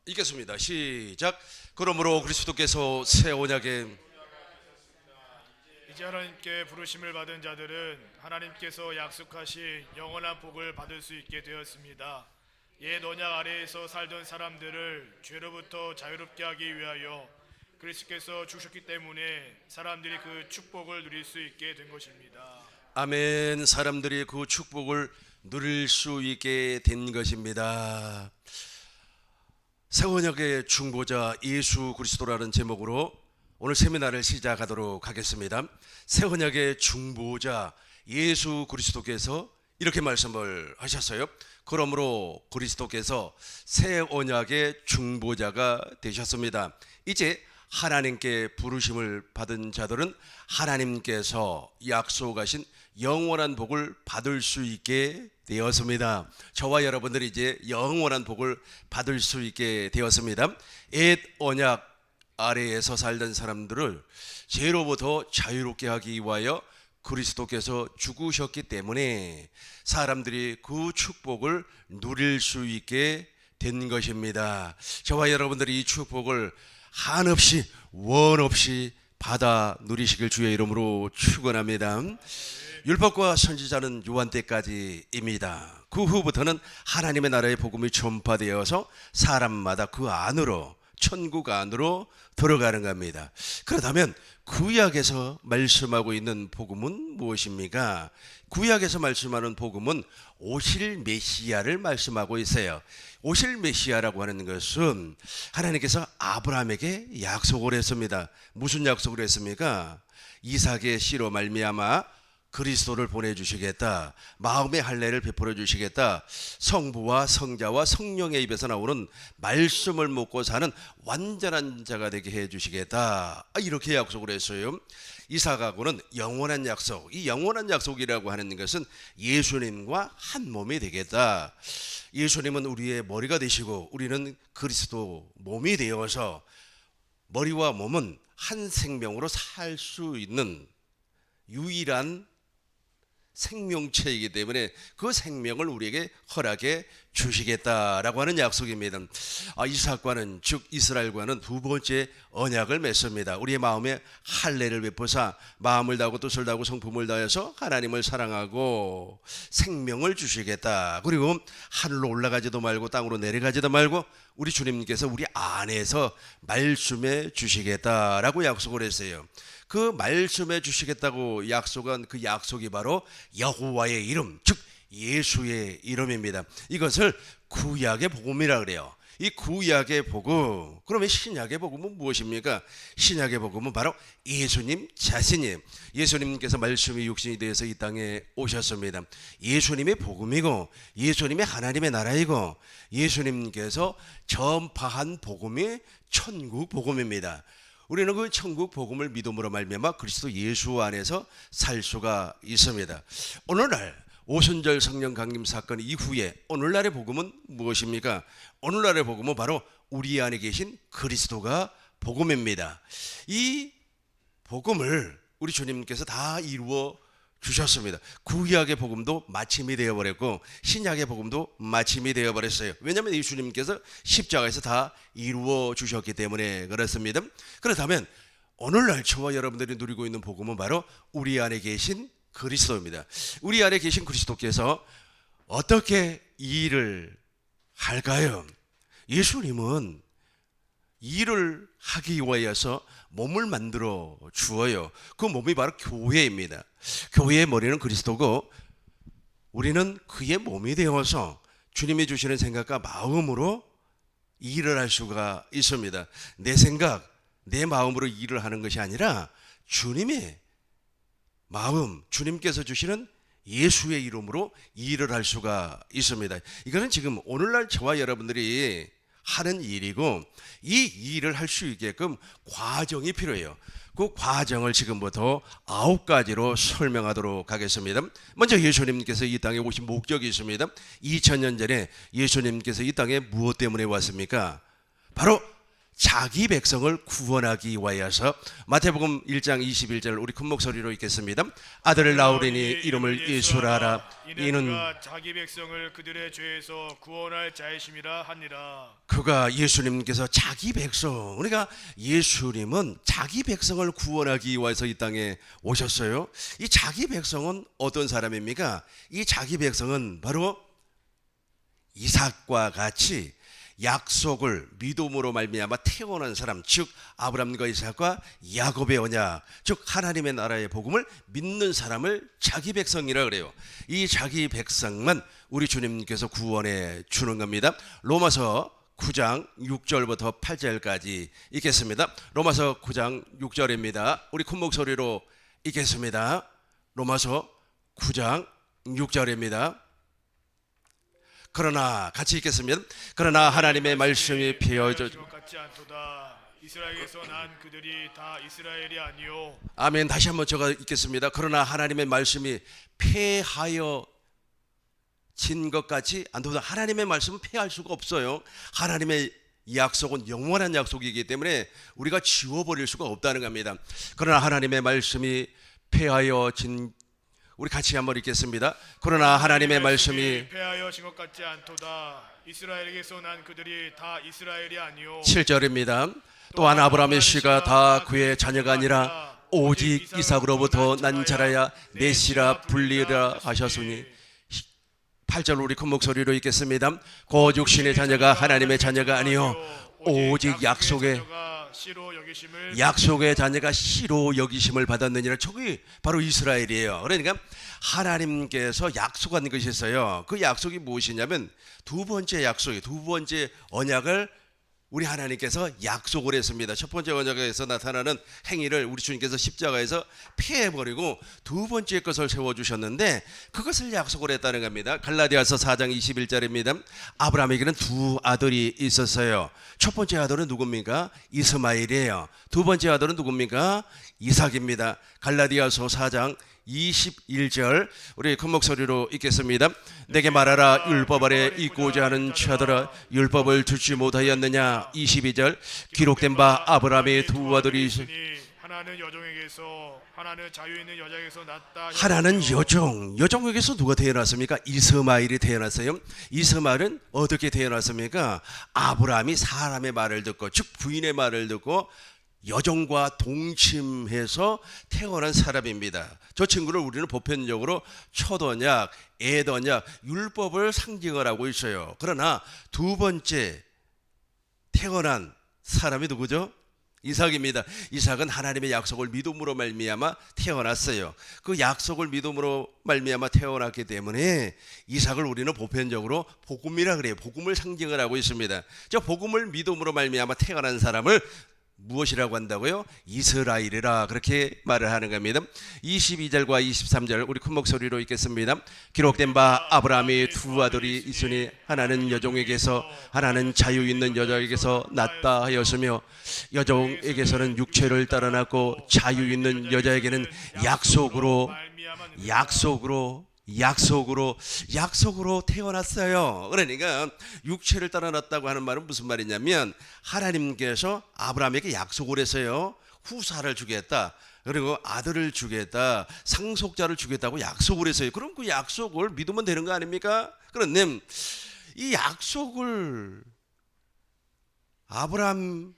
읽겠습니다. 시작. 그러므로 그리스도께서 새 언약에 이제 하나님께 부르심을 받은 자들은 하나님께서 약속하신 영원한 복을 받을 수 있게 되었습니다. 옛 언약 아래에서 살던 사람들을 죄로부터 자유롭게 하기 위하여 그리스도께서 주셨기 때문에 사람들이 그 축복을 누릴 수 있게 된 것입니다. 아멘. 사람들이 그 축복을 누릴 수 있게 된 것입니다. 새 언약의 중보자 예수 그리스도라는 제목으로 오늘 세미나를 시작하도록 하겠습니다. 새 언약의 중보자 예수 그리스도께서 이렇게 말씀을 하셨어요. 그러므로 그리스도께서 새 언약의 중보자가 되셨습니다. 이제 하나님께 부르심을 받은 자들은 하나님께서 약속하신 영원한 복을 받을 수 있게 되었습니다. 저와 여러분들이 이제 영원한 복을 받을 수 있게 되었습니다. 옛 언약 아래에서 살던 사람들을 죄로부터 자유롭게 하기 위하여 그리스도께서 죽으셨기 때문에 사람들이 그 축복을 누릴 수 있게 된 것입니다. 저와 여러분들이 이 축복을 한없이 원없이 받아 누리시길 주의 이름으로 축원합니다. 율법과 선지자는 요한 때까지입니다. 그 후부터는 하나님의 나라의 복음이 전파되어서 사람마다 그 안으로, 천국 안으로 들어가는 겁니다. 그렇다면 구약에서 말씀하고 있는 복음은 무엇입니까? 구약에서 말씀하는 복음은 오실 메시아를 말씀하고 있어요. 오실 메시아라고 하는 것은 하나님께서 아브라함에게 약속을 했습니다. 무슨 약속을 했습니까? 이삭의 씨로 말미암아 그리스도를 보내주시겠다. 마음의 할례를 베풀어 주시겠다. 성부와 성자와 성령의 입에서 나오는 말씀을 먹고 사는 완전한 자가 되게 해주시겠다. 이렇게 약속을 했어요. 이삭하고는 영원한 약속, 이 영원한 약속이라고 하는 것은 예수님과 한 몸이 되겠다. 예수님은 우리의 머리가 되시고 우리는 그리스도 몸이 되어서 머리와 몸은 한 생명으로 살 수 있는 유일한 생명체이기 때문에 그 생명을 우리에게 허락해 주시겠다라고 하는 약속입니다. 이삭과는, 즉 이스라엘과는 두 번째 언약을 맺습니다. 우리의 마음에 할례를 베푸사 마음을 다하고 뜻을 다하고 성품을 다해서 하나님을 사랑하고 생명을 주시겠다. 그리고 하늘로 올라가지도 말고 땅으로 내려가지도 말고 우리 주님께서 우리 안에서 말씀해 주시겠다라고 약속을 했어요. 그 말씀해 주시겠다고 약속한 그 약속이 바로 여호와의 이름, 즉 예수의 이름입니다. 이것을 구약의 복음이라 그래요. 이 구약의 복음, 그러면 신약의 복음은 무엇입니까? 신약의 복음은 바로 예수님 자신이에요. 예수님께서 말씀이 육신이 되어서 이 땅에 오셨습니다. 예수님의 복음이고 예수님의 하나님의 나라이고 예수님께서 전파한 복음이 천국 복음입니다. 우리는 그 천국 복음을 믿음으로 말미암아 그리스도 예수 안에서 살 수가 있습니다. 오늘날 오순절 성령 강림 사건 이후에 오늘날의 복음은 무엇입니까? 오늘날의 복음은 바로 우리 안에 계신 그리스도가 복음입니다. 이 복음을 우리 주님께서 다 이루어 주셨습니다. 구약의 복음도 마침이 되어버렸고 신약의 복음도 마침이 되어버렸어요. 왜냐하면 예수님께서 십자가에서 다 이루어 주셨기 때문에 그렇습니다. 그렇다면 오늘날 저와 여러분들이 누리고 있는 복음은 바로 우리 안에 계신 그리스도입니다. 우리 안에 계신 그리스도께서 어떻게 이 일을 할까요? 예수님은 일을 하기 위하여서 몸을 만들어 주어요. 그 몸이 바로 교회입니다. 교회의 머리는 그리스도고 우리는 그의 몸이 되어서 주님이 주시는 생각과 마음으로 일을 할 수가 있습니다. 내 생각, 내 마음으로 일을 하는 것이 아니라 주님의 마음, 주님께서 주시는 예수의 이름으로 일을 할 수가 있습니다. 이거는 지금 오늘날 저와 여러분들이 하는 일이고 이 일을 할 수 있게끔 과정이 필요해요. 그 과정을 지금부터 9가지로 설명하도록 하겠습니다. 먼저 예수님께서 이 땅에 오신 목적이 있습니다. 2000년 전에 예수님께서 이 땅에 무엇 때문에 왔습니까? 바로 자기 백성을 구원하기 위하여서 마태복음 1장 21절 우리 큰 목소리로 읽겠습니다. 아들을 낳으리니 이름을 예수라 하라. 이는 그가 자기 백성을 그들의 죄에서 구원할 자이심이라 하니라. 그가 예수님께서 자기 백성, 그러니까 예수님은 자기 백성을 구원하기 위해서 이 땅에 오셨어요. 이 자기 백성은 어떤 사람입니까? 이 자기 백성은 바로 이삭과 같이 약속을 믿음으로 말미암아 태어난 사람, 즉 아브라함과 이삭과 야곱의 언약, 즉 하나님의 나라의 복음을 믿는 사람을 자기 백성이라 그래요. 이 자기 백성만 우리 주님께서 구원해 주는 겁니다. 로마서 9장 6절부터 8절까지 읽겠습니다. 로마서 9장 6절입니다. 우리 큰 목소리로 읽겠습니다. 로마서 9장 6절입니다. 그러나 같이 읽겠습니다. 그러나 하나님의 말씀이 피어져 같지 않도다. 이스라엘에서 난 그들이 다 이스라엘이 아니요. 아멘. 다시 한번 제가 읽겠습니다. 그러나 하나님의 말씀이 폐하여 진 것 같이 않도다. 하나님의 말씀은 폐할 수가 없어요. 하나님의 약속은 영원한 약속이기 때문에 우리가 지워버릴 수가 없다는 겁니다. 그러나 하나님의 말씀이 폐하여 진, 우리 같이 한번 읽겠습니다. 그러나 하나님의 말씀이 폐하여 진 것 같지 않도다. 이스라엘에게서 난 그들이 다 이스라엘이 아니요. 7절입니다. 또한 아브라함의 씨가 다 그의 자녀가 아니라 오직 이삭으로부터 난 자라야 내 씨라 불리라 하셨으니. 8절 우리 큰 목소리로 읽겠습니다. 곧 육신의 자녀가 하나님의 자녀가 아니요 오직 약속의 자녀가 씨로 여기심을 받았느니라. 저기 바로 이스라엘이에요. 그러니까 하나님께서 약속한 것이 있어요. 그 약속이 무엇이냐면 두 번째 약속이, 두 번째 언약을 우리 하나님께서 약속을 했습니다. 첫 번째 언약에서 나타나는 행위를 우리 주님께서 십자가에서 피해버리고 두 번째 것을 세워주셨는데 그것을 약속을 했다는 겁니다. 갈라디아서 4장 21절입니다. 아브라함에게는 두 아들이 있었어요. 첫 번째 아들은 누굽니까? 이스마엘이에요. 두 번째 아들은 누굽니까? 이삭입니다. 갈라디아서 4장 21절 우리 큰 목소리로 읽겠습니다. 내게 말하라. 율법 아래 있고자 하는 자들아 율법을 듣지 못하였느냐. 22절 기록된 바 아브라함의 두 아들이 있으니 하나는 여종에게서 하나는 자유 있는 여자에게서 났다. 하나는 여종에게서 누가 태어났습니까? 이스마엘이 태어났어요. 이스마엘은 어떻게 태어났습니까? 아브라함이 사람의 말을 듣고, 즉 부인의 말을 듣고 여종과 동침해서 태어난 사람입니다. 저 친구를 우리는 보편적으로 첫 언약, 엣 언약, 율법을 상징을 하고 있어요. 그러나 두 번째 태어난 사람이 누구죠? 이삭입니다. 이삭은 하나님의 약속을 믿음으로 말미암아 태어났어요. 그 약속을 믿음으로 말미암아 태어났기 때문에 이삭을 우리는 보편적으로 복음이라 그래요. 복음을 상징을 하고 있습니다. 저 복음을 믿음으로 말미암아 태어난 사람을 무엇이라고 한다고요? 이스라엘이라 그렇게 말을 하는 겁니다. 22절과 23절 우리 큰 목소리로 읽겠습니다. 기록된 바 아브라함이 두 아들이 있으니 하나는 여종에게서 하나는 자유 있는 여자에게서 났다 하였으며 여종에게서는 육체를 따라 났고 자유 있는 여자에게는 약속으로 태어났어요. 그러니까 육체를 따라 났다고 하는 말은 무슨 말이냐면 하나님께서 아브라함에게 약속을 했어요. 후사를 주겠다. 그리고 아들을 주겠다. 상속자를 주겠다고 약속을 했어요. 그럼 그 약속을 믿으면 되는 거 아닙니까? 그런데 이 약속을 아브라함이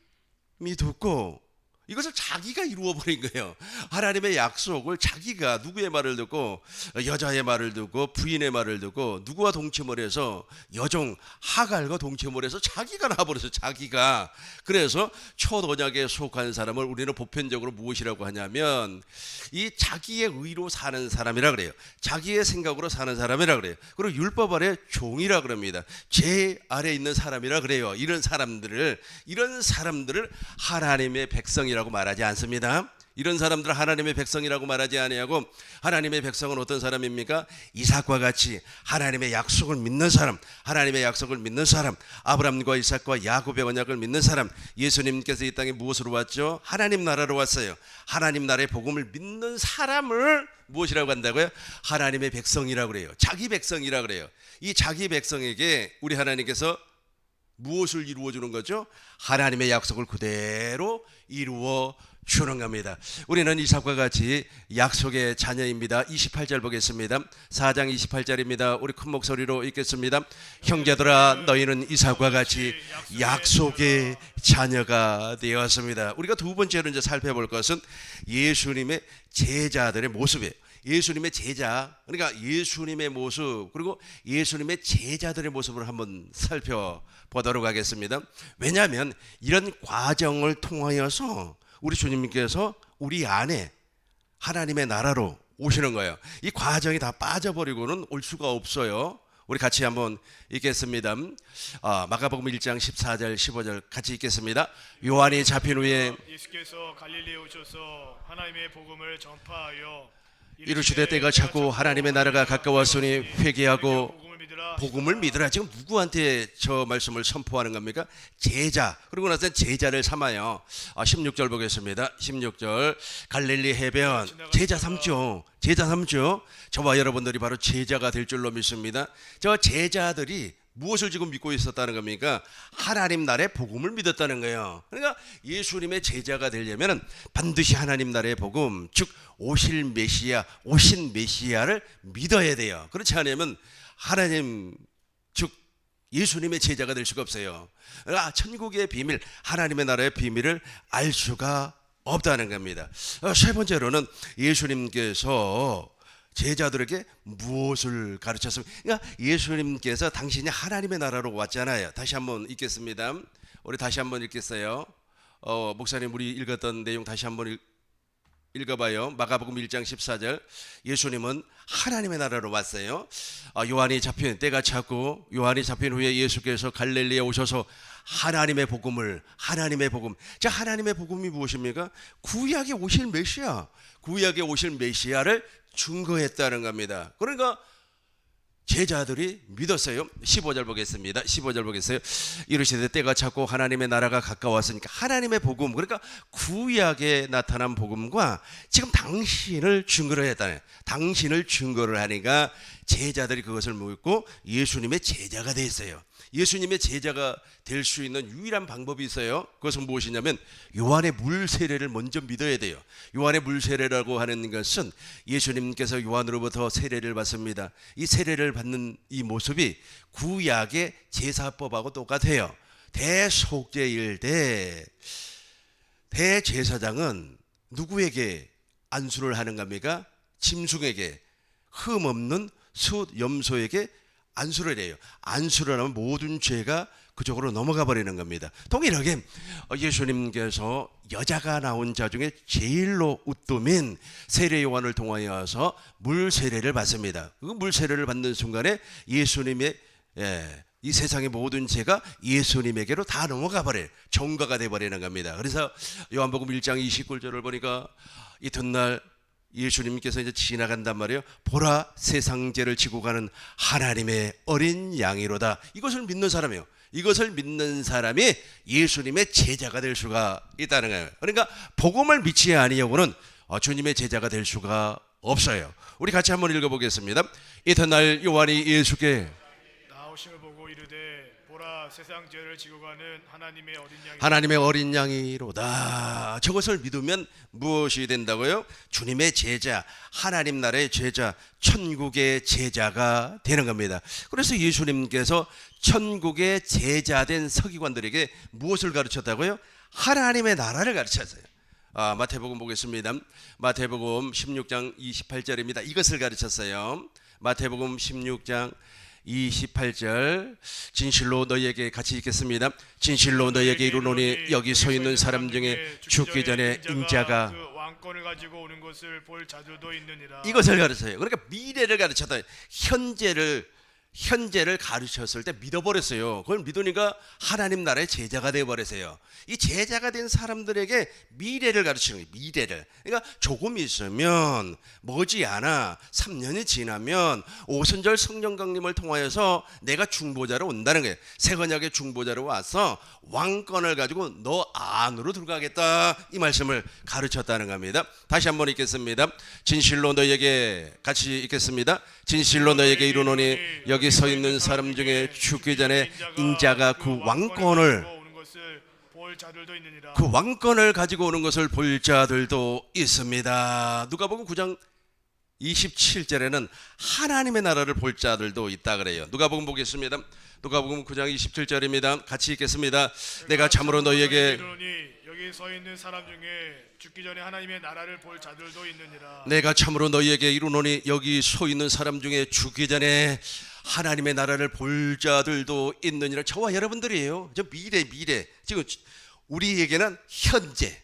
듣고 이것을 자기가 이루어버린 거예요. 하나님의 약속을 자기가 누구의 말을 듣고, 여자의 말을 듣고 부인의 말을 듣고 누구와 동침을 해서 여종 하갈과 동침을 해서 자기가 나버려서 자기가. 그래서 첫 언약에 속한 사람을 우리는 보편적으로 무엇이라고 하냐면 이 자기의 의로 사는 사람이라 그래요. 자기의 생각으로 사는 사람이라 그래요. 그리고 율법 아래 종이라 그럽니다. 제 아래 있는 사람이라 그래요. 이런 사람들을 하나님의 백성이라고 말하지 않습니다. 이런 사람들 하나님의 백성이라고 말하지 아니하고 하나님의 백성은 어떤 사람입니까? 이삭과 같이 하나님의 약속을 믿는 사람, 하나님의 약속을 믿는 사람, 아브라함과 이삭과 야곱의 언약을 믿는 사람. 예수님께서 이 땅에 무엇으로 왔죠? 하나님 나라로 왔어요. 하나님 나라의 복음을 믿는 사람을 무엇이라고 한다고요? 하나님의 백성이라고 그래요. 자기 백성이라고 그래요. 이 자기 백성에게 우리 하나님께서 무엇을 이루어 주는 거죠? 하나님의 약속을 그대로 이루어 주는 겁니다. 우리는 이삭과 같이 약속의 자녀입니다. 28절 보겠습니다. 4장 28절입니다. 우리 큰 목소리로 읽겠습니다. 형제들아 너희는 이삭과 같이 약속의 자녀가 되었습니다. 우리가 두 번째로 이제 살펴볼 것은 예수님의 제자들의 모습이에요. 예수님의 제자, 그러니까 예수님의 모습, 그리고 예수님의 제자들의 모습을 한번 살펴보도록 하겠습니다. 왜냐하면 이런 과정을 통하여서 우리 주님께서 우리 안에 하나님의 나라로 오시는 거예요. 이 과정이 다 빠져버리고는 올 수가 없어요. 우리 같이 한번 읽겠습니다. 마가복음 1장 14절 15절 같이 읽겠습니다. 요한이 잡힌 후에 예수께서 갈릴리에 오셔서 하나님의 복음을 전파하여 이르시되 때가 찼고 하나님의 나라가 가까웠으니 회개하고 복음을 믿으라. 지금 누구한테 저 말씀을 선포하는 겁니까? 제자. 그리고 나서 제자를 삼아요. 16절 보겠습니다. 16절 갈릴리 해변 제자 삼죠. 제자 삼죠. 저와 여러분들이 바로 제자가 될 줄로 믿습니다. 저 제자들이 무엇을 지금 믿고 있었다는 겁니까? 하나님 나라의 복음을 믿었다는 거예요. 그러니까 예수님의 제자가 되려면 반드시 하나님 나라의 복음, 즉 오신 메시아를 믿어야 돼요. 그렇지 않으면 하나님, 즉 예수님의 제자가 될 수가 없어요. 천국의 비밀, 하나님의 나라의 비밀을 알 수가 없다는 겁니다. 세 번째로는 예수님께서 제자들에게 무엇을 가르쳤습니까? 그러니까 예수님께서 당신이 하나님의 나라로 왔잖아요. 다시 한번 읽겠습니다. 우리 다시 한번 읽겠어요. 목사님 우리 읽었던 내용 다시 한번 읽어봐요. 마가복음 1장 14절 예수님은 하나님의 나라로 왔어요. 요한이 잡힌 때가 찼고 요한이 잡힌 후에 예수께서 갈릴리에 오셔서 하나님의 복음. 자, 하나님의 복음이 무엇입니까? 구약에 오실 메시아, 구약에 오실 메시아를 증거했다는 겁니다. 그러니까 제자들이 믿었어요. 15절 보겠습니다. 15절 보겠어요. 이르시되 때가 찼고 하나님의 나라가 가까웠으니까 하나님의 복음, 그러니까 구약에 나타난 복음과 지금 당신을 증거를 했다네. 당신을 증거를 하니까 제자들이 그것을 묻고 예수님의 제자가 됐어요. 예수님의 제자가 될 수 있는 유일한 방법이 있어요. 그것은 무엇이냐면 요한의 물 세례를 먼저 믿어야 돼요. 요한의 물 세례라고 하는 것은 예수님께서 요한으로부터 세례를 받습니다. 이 세례를 받는 이 모습이 구약의 제사법하고 똑같아요. 대속죄일 때 대제사장은 누구에게 안수를 하는 겁니까? 짐승에게, 흠 없는 숫 염소에게 안수를 해요. 안수를 하면 모든 죄가 그쪽으로 넘어가 버리는 겁니다. 동일하게 예수님께서 여자가 나온 자 중에 제일로 우뜸인 세례 요한을 통하여서 물 세례를 받습니다. 그 물 세례를 받는 순간에 예수님의 이 세상의 모든 죄가 예수님에게로 다 넘어가 버려요. 정가가 돼 버리는 겁니다. 그래서 요한복음 1장 29절을 보니까 이튿날 예수님께서 이제 지나간단 말이에요. 보라, 세상 죄를 지고 가는 하나님의 어린 양이로다. 이것을 믿는 사람이에요. 이것을 믿는 사람이 예수님의 제자가 될 수가 있다는 거예요. 그러니까 복음을 믿지 아니하고는 주님의 제자가 될 수가 없어요. 우리 같이 한번 읽어보겠습니다. 이튿날 요한이 예수께 나오심을 보고 이르되 보라 세상 죄를 지고 가는 하나님의 어린 양이로다. 저것을 믿으면 무엇이 된다고요? 주님의 제자, 하나님 나라의 제자, 천국의 제자가 되는 겁니다. 그래서 예수님께서 천국의 제자된 서기관들에게 무엇을 가르쳤다고요? 하나님의 나라를 가르쳤어요. 마태복음 보겠습니다. 마태복음 16장 28절입니다. 이것을 가르쳤어요. 마태복음 16장 28절 진실로 너희에게 같이 읽겠습니다. 진실로 너희에게 이르노니 여기 서 있는 사람 중에 죽기 전에 인자가 그 왕권을 가지고 오는 것을 볼 자들도 있느니라. 이것을 가르쳐요. 그러니까 미래를 가르쳤다. 현재를 가르쳤을 때 믿어버렸어요. 그걸 믿으니까 하나님 나라의 제자가 되어버렸어요. 이 제자가 된 사람들에게 미래를 가르치는 거예요. 미래를. 그러니까 조금 있으면 머지않아 3년이 지나면 오순절 성령 강림을 통하여서 내가 중보자로 온다는 거예요. 새 언약의 중보자로 와서 왕권을 가지고 너 안으로 들어가겠다. 이 말씀을 가르쳤다는 겁니다. 다시 한번 읽겠습니다. 진실로 너희에게 같이 읽겠습니다. 진실로 너희에게 이르노니 여기 여기 서 있는 사람 중에 죽기 전에 인자가 그 왕권을 가지고 오는 것을 볼 자들도 있습니다. 누가복음 9장 27절에는 하나님의 나라를 볼 자들도 있다 그래요. 누가복음 보겠습니다. 누가복음 9장 27절입니다. 같이 읽겠습니다. 내가 참으로 너희에게 여기 서 있는 사람 중에 죽기 전에 하나님의 나라를 볼 자들도 있느니라. 내가 참으로 너희에게 이르노니 여기 서 있는 사람 중에 죽기 전에 하나님의 나라를 볼 자들도 있느니라. 저와 여러분들이에요. 저 미래 지금 우리에게는 현재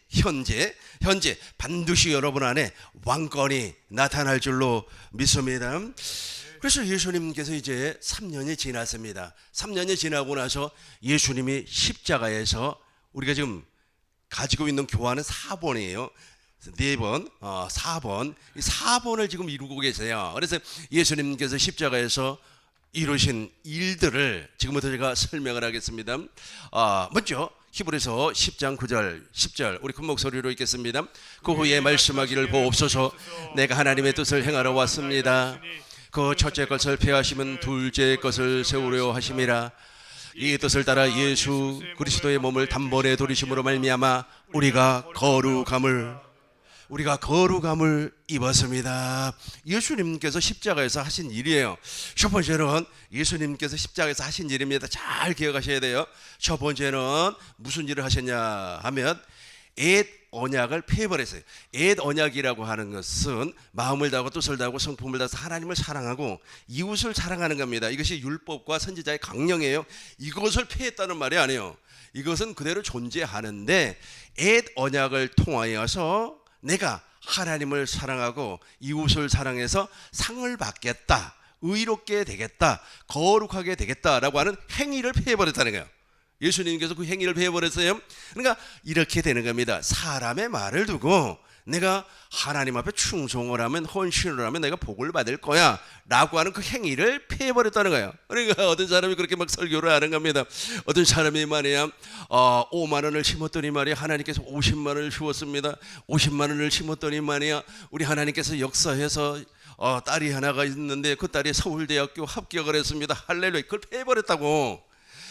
반드시 여러분 안에 왕권이 나타날 줄로 믿습니다. 그래서 예수님께서 이제 3년이 지났습니다. 3년이 지나고 나서 예수님이 십자가에서 우리가 지금 가지고 있는 교환은 4번이에요. 4번, 4번. 이 4번을 지금 이루고 계세요. 그래서 예수님께서 십자가에서 이루신 일들을 지금부터 제가 설명을 하겠습니다. 먼저 히브리서 10장 9절 10절 우리 큰 목소리로 읽겠습니다. 그 후에 말씀하기를 보옵소서 내가 하나님의 뜻을 행하러 왔습니다. 그 첫째 것을 폐하시면 둘째 것을 세우려 하심이라. 이 뜻을 따라 예수 그리스도의 몸을 단번에 돌이심으로 말미암아 우리가 거룩함을 입었습니다. 예수님께서 십자가에서 하신 일이에요. 첫 번째는 예수님께서 십자가에서 하신 일입니다. 잘 기억하셔야 돼요. 첫 번째는 무슨 일을 하셨냐 하면 옛 언약을 폐해버렸어요. 옛 언약이라고 하는 것은 마음을 다하고 뜻을 다하고 성품을 다해서 하나님을 사랑하고 이웃을 사랑하는 겁니다. 이것이 율법과 선지자의 강령이에요. 이것을 폐했다는 말이 아니에요. 이것은 그대로 존재하는데 옛 언약을 통하여서 내가 하나님을 사랑하고 이웃을 사랑해서 상을 받겠다, 의롭게 되겠다, 거룩하게 되겠다라고 하는 행위를 폐해버렸다는 거예요. 예수님께서 그 행위를 폐해버렸어요. 그러니까 이렇게 되는 겁니다. 사람의 말을 두고 내가 하나님 앞에 충성을 하면, 헌신을 하면 내가 복을 받을 거야 라고 하는 그 행위를 폐해버렸다는 거예요. 그러니까 어떤 사람이 그렇게 막 설교를 하는 겁니다. 어떤 사람이 말이야 5만 원을 심었더니 말이야 하나님께서 50만 원을 주었습니다. 50만 원을 심었더니 말이야 우리 하나님께서 역사해서 딸이 하나가 있는데 그 딸이 서울대학교 합격을 했습니다. 할렐루야. 그걸 폐해버렸다고.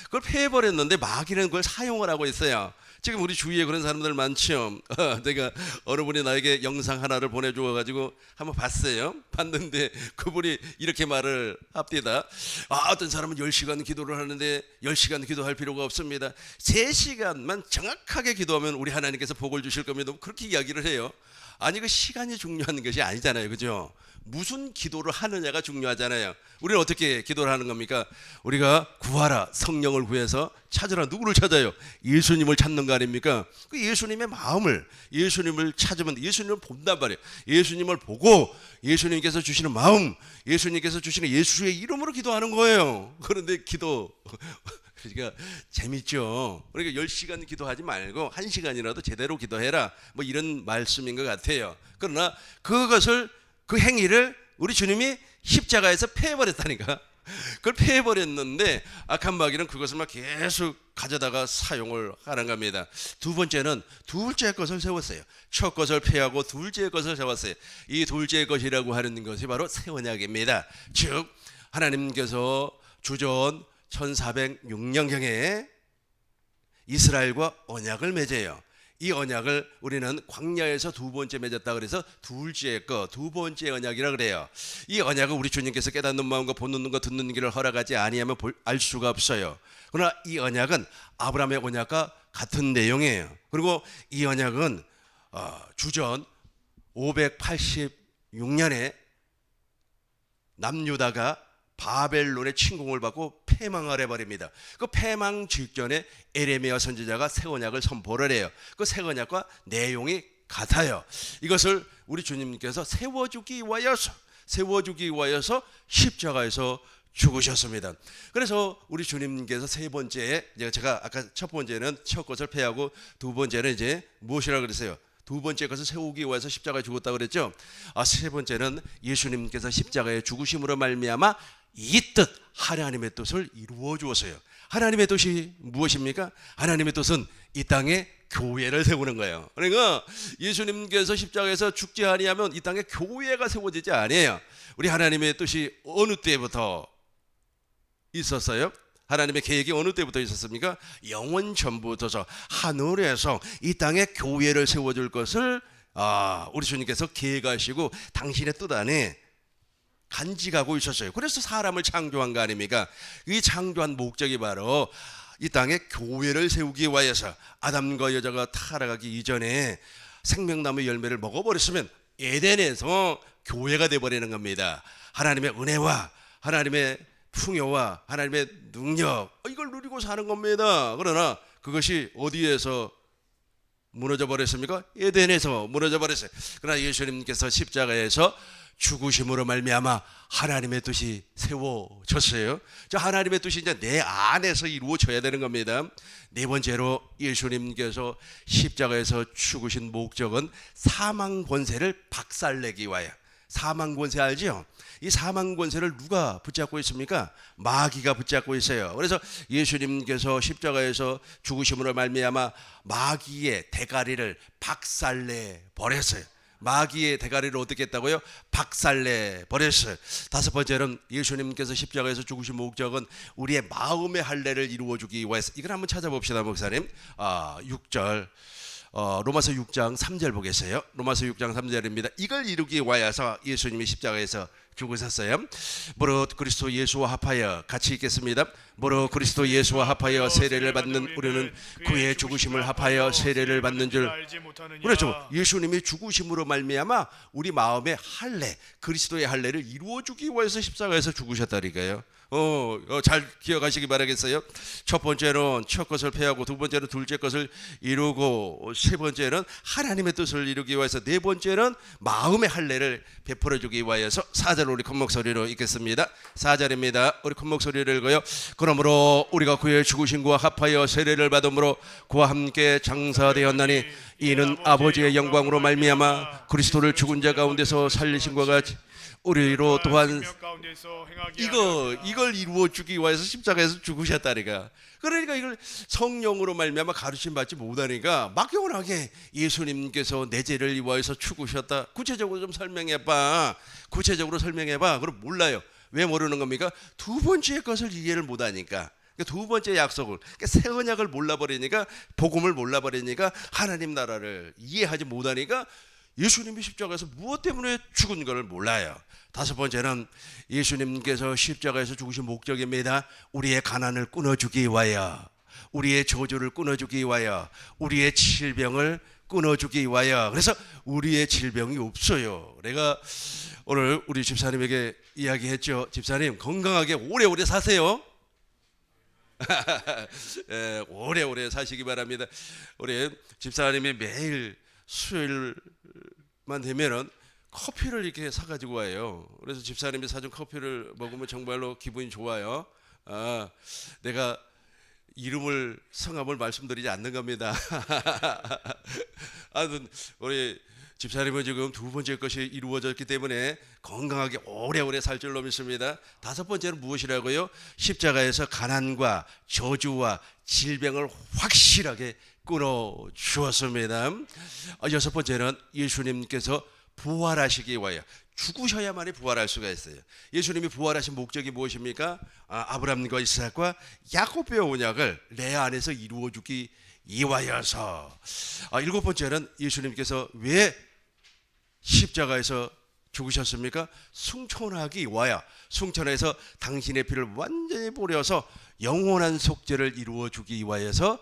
그걸 폐해버렸는데 마귀는 그걸 사용을 하고 있어요. 지금 우리 주위에 그런 사람들 많죠. 내가 어느 분이 나에게 영상 하나를 보내주어가지고 한번 봤어요. 봤는데 그분이 이렇게 말을 합니다. 어떤 사람은 10시간 기도를 하는데 10시간 기도할 필요가 없습니다. 3시간만 정확하게 기도하면 우리 하나님께서 복을 주실 겁니다. 그렇게 이야기를 해요. 아니 그 시간이 중요한 것이 아니잖아요. 그죠? 무슨 기도를 하느냐가 중요하잖아요. 우리는 어떻게 기도를 하는 겁니까? 우리가 구하라, 성령을 구해서 찾으라. 누구를 찾아요? 예수님을 찾는 거 아닙니까? 그 예수님의 마음을, 예수님을 찾으면 예수님을 본단 말이에요. 예수님을 보고 예수님께서 주시는 마음, 예수님께서 주시는 예수의 이름으로 기도하는 거예요. 그런데 기도 그러니까 재밌죠. 그러니까 10시간 기도하지 말고 1시간이라도 제대로 기도해라. 뭐 이런 말씀인 것 같아요. 그러나 그 행위를 우리 주님이 십자가에서 폐해버렸다니까. 그걸 폐해버렸는데 악한 마귀는 그것을 막 계속 가져다가 사용을 하는 겁니다. 두 번째는 둘째 것을 세웠어요. 첫 것을 폐하고 둘째 것을 세웠어요. 이 둘째 것이라고 하는 것이 바로 새 언약입니다. 즉 하나님께서 주전 1406년경에 이스라엘과 언약을 맺어요. 이 언약을 우리는 광야에서 두 번째 맺었다 그래서 둘째 거, 두 번째 언약이라 그래요. 이 언약을 우리 주님께서 깨닫는 마음과 보는 눈과 듣는 길을 허락하지 아니하면 알 수가 없어요. 그러나 이 언약은 아브라함의 언약과 같은 내용이에요. 그리고 이 언약은 주전 586년에 남유다가 바벨론의 침공을 받고 패망을 해버립니다. 그 패망 직전에 에레미야 선지자가 새 언약을 선포를 해요. 그 새 언약과 내용이 같아요. 이것을 우리 주님께서 세워주기 위하여서 십자가에서 죽으셨습니다. 그래서 우리 주님께서 세 번째, 제가 아까 첫 번째는 첫 것을 폐하고 두 번째는 이제 무엇이라고 그랬어요? 두 번째 것을 세우기 위해서 십자가에 죽었다고 그랬죠. 세 번째는 예수님께서 십자가에 죽으심으로 말미암아 이 뜻, 하나님의 뜻을 이루어 주었어요. 하나님의 뜻이 무엇입니까? 하나님의 뜻은 이 땅에 교회를 세우는 거예요. 그러니까 예수님께서 십자가에서 죽지 아니하면 이 땅에 교회가 세워지지 아니에요. 우리 하나님의 뜻이 어느 때부터 있었어요? 하나님의 계획이 어느 때부터 있었습니까? 영원 전부터 하늘에서 이 땅에 교회를 세워줄 것을 우리 주님께서 계획하시고 당신의 뜻 안에 간직하고 있었어요. 그래서 사람을 창조한 거 아닙니까? 이 창조한 목적이 바로 이 땅에 교회를 세우기 위해서 아담과 여자가 타락하기 이전에 생명나무 열매를 먹어버렸으면 에덴에서 교회가 돼버리는 겁니다. 하나님의 은혜와 하나님의 풍요와 하나님의 능력 이걸 누리고 사는 겁니다. 그러나 그것이 어디에서 무너져 버렸습니까? 에덴에서 무너져 버렸어요. 그러나 예수님께서 십자가에서 죽으심으로 말미암아 하나님의 뜻이 세워졌어요. 저 하나님의 뜻이 이제 내 안에서 이루어져야 되는 겁니다. 네 번째로 예수님께서 십자가에서 죽으신 목적은 사망 권세를 박살내기 위하여. 사망 권세 알죠? 이 사망 권세를 누가 붙잡고 있습니까? 마귀가 붙잡고 있어요. 그래서 예수님께서 십자가에서 죽으심으로 말미암아 마귀의 대가리를 박살내 버렸어요. 마귀의 대가리를 어떻게 했다고요? 박살내 버렸어요. 다섯 번째는 예수님께서 십자가에서 죽으신 목적은 우리의 마음의 할례를 이루어주기 위해서. 이걸 한번 찾아봅시다, 목사님. 6절 로마서 6장 3절 보겠어요. 로마서 6장 3절입니다. 이걸 이루기 위해서 예수님이 십자가에서 죽으셨어요. 무릇 그리스도 예수와 합하여 같이 읽겠습니다. 무릇 그리스도 예수와 합하여 세례를 받는 우리는 그의 죽으심을 합하여 세례를 받는 줄. 그렇죠. 예수님이 죽으심으로 말미암아 우리 마음의 할례, 그리스도의 할례를 이루어주기 위해서 십자가에서 죽으셨다니까요. 잘 기억하시기 바라겠어요. 첫 번째는 첫 것을 폐하고, 두 번째는 둘째 것을 이루고, 세 번째는 하나님의 뜻을 이루기 위해서, 네 번째는 마음의 할례를 베풀어 주기 위해서. 4절 우리 큰 목소리로 읽겠습니다. 4절입니다. 우리 큰 목소리를 읽어요. 그러므로 우리가 그의 죽으심과 합하여 세례를 받음으로 그와 함께 장사되었나니 이는 아버지의 영광으로 말미암아 그리스도를 죽은 자 가운데서 살리신과 같이 우리로 또한 이걸 이루어 주기 위해서 십자가에서 죽으셨다니까. 그러니까 이걸 성령으로 말미암아 가르침 받지 못하니까 막연하게 예수님께서 내 죄를 위하여서 죽으셨다. 구체적으로 좀 설명해봐. 구체적으로 설명해봐. 그럼 몰라요. 왜 모르는 겁니까? 두 번째 것을 이해를 못하니까. 두 번째 약속을, 새 언약을 몰라버리니까, 복음을 몰라버리니까, 하나님 나라를 이해하지 못하니까 예수님이 십자가에서 무엇 때문에 죽은 것을 몰라요. 다섯 번째는 예수님께서 십자가에서 죽으신 목적입니다. 우리의 가난을 끊어주기 위하여, 우리의 저주를 끊어주기 위하여, 우리의 질병을 끊어주기 위하여. 그래서 우리의 질병이 없어요. 내가 오늘 우리 집사님에게 이야기했죠. 집사님 건강하게 오래오래 사세요. 오래오래 사시기 바랍니다. 우리 집사님이 매일 수요일만 되면은 커피를 이렇게 사가지고 와요. 그래서 집사님이 사준 커피를 먹으면 정말로 기분이 좋아요. 내가 이름을 성함을 말씀드리지 않는 겁니다. 우리 집사님은 지금 두 번째 것이 이루어졌기 때문에 건강하게 오래오래 살 줄로 믿습니다. 다섯 번째는 무엇이라고요? 십자가에서 가난과 저주와 질병을 확실하게 끊어 주었습니다. 여섯 번째는 예수님께서 부활하시기 위하여, 죽으셔야만이 부활할 수가 있어요. 예수님이 부활하신 목적이 무엇입니까? 아브라함과 이삭과 야곱의 언약을 내 안에서 이루어주기 위하여서. 일곱 번째는 예수님께서 왜 십자가에서 죽으셨습니까? 승천하기 위하여, 승천해서 당신의 피를 완전히 뿌려서 영원한 속죄를 이루어주기 위하여서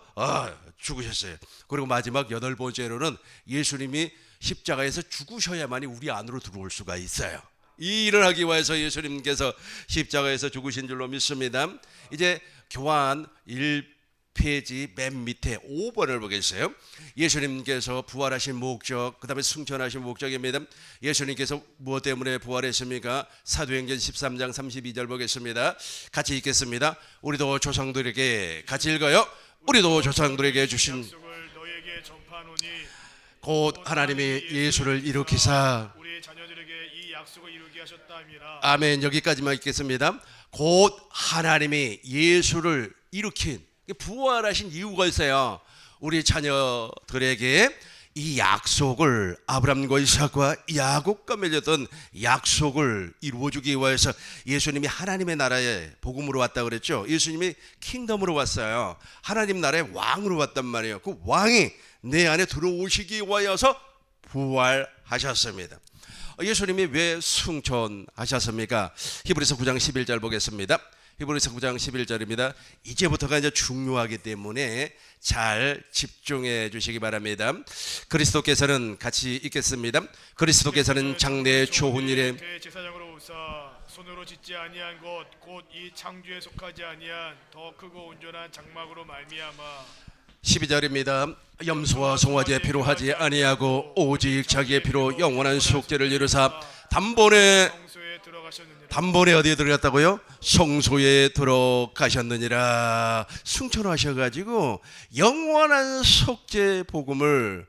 죽으셨어요. 그리고 마지막 여덟 번째로는 예수님이 십자가에서 죽으셔야만이 우리 안으로 들어올 수가 있어요. 이 일을 하기 위해서 예수님께서 십자가에서 죽으신 줄로 믿습니다. 이제 교환 1페이지 맨 밑에 5번을 보겠어요. 예수님께서 부활하신 목적, 그 다음에 승천하신 목적입니다. 예수님께서 무엇 때문에 부활했습니까? 사도행전 13장 32절 보겠습니다. 같이 읽겠습니다. 우리도 조상들에게, 같이 읽어요. 우리도 조상들에게 주신 곧 하나님이 예수를 일으키사 우리 자녀들에게 이 약속을 이루게 하셨다미라. 아멘. 여기까지만 읽겠습니다. 곧 하나님이 예수를 일으킨, 부활하신 이유가 있어요. 우리 자녀들에게 이 약속을 아브라함과 이삭과 야곱과 맺었던 약속을 이루어주기 위해서 예수님이 하나님의 나라에 복음으로 왔다 그랬죠. 예수님이 킹덤으로 왔어요. 하나님 나라의 왕으로 왔단 말이에요. 그 왕이 내 안에 들어오시기 위하여서 부활하셨습니다. 예수님이 왜 승천하셨습니까? 히브리서 9장 11절 보겠습니다. 히브리서 9장 11절입니다. 이제부터가 이제 중요하기 때문에 잘 집중해 주시기 바랍니다. 그리스도께서는 같이 읽겠습니다. 그리스도께서는 장래의 좋은 일에 대제사장으로 오사 손으로 짓지 아니한 것 곧 이 창조에 속하지 아니한 더 크고 온전한 장막으로 말미암아 12절입니다. 염소와 송아지의 피로 하지 아니하고 오직 자기의 피로 영원한 속죄를 이루사 단번에 성소에 들어가셨느니라. 단번에 어디에 들어갔다고요? 성소에 들어가셨느니라. 승천하셔가지고 영원한 속죄 복음을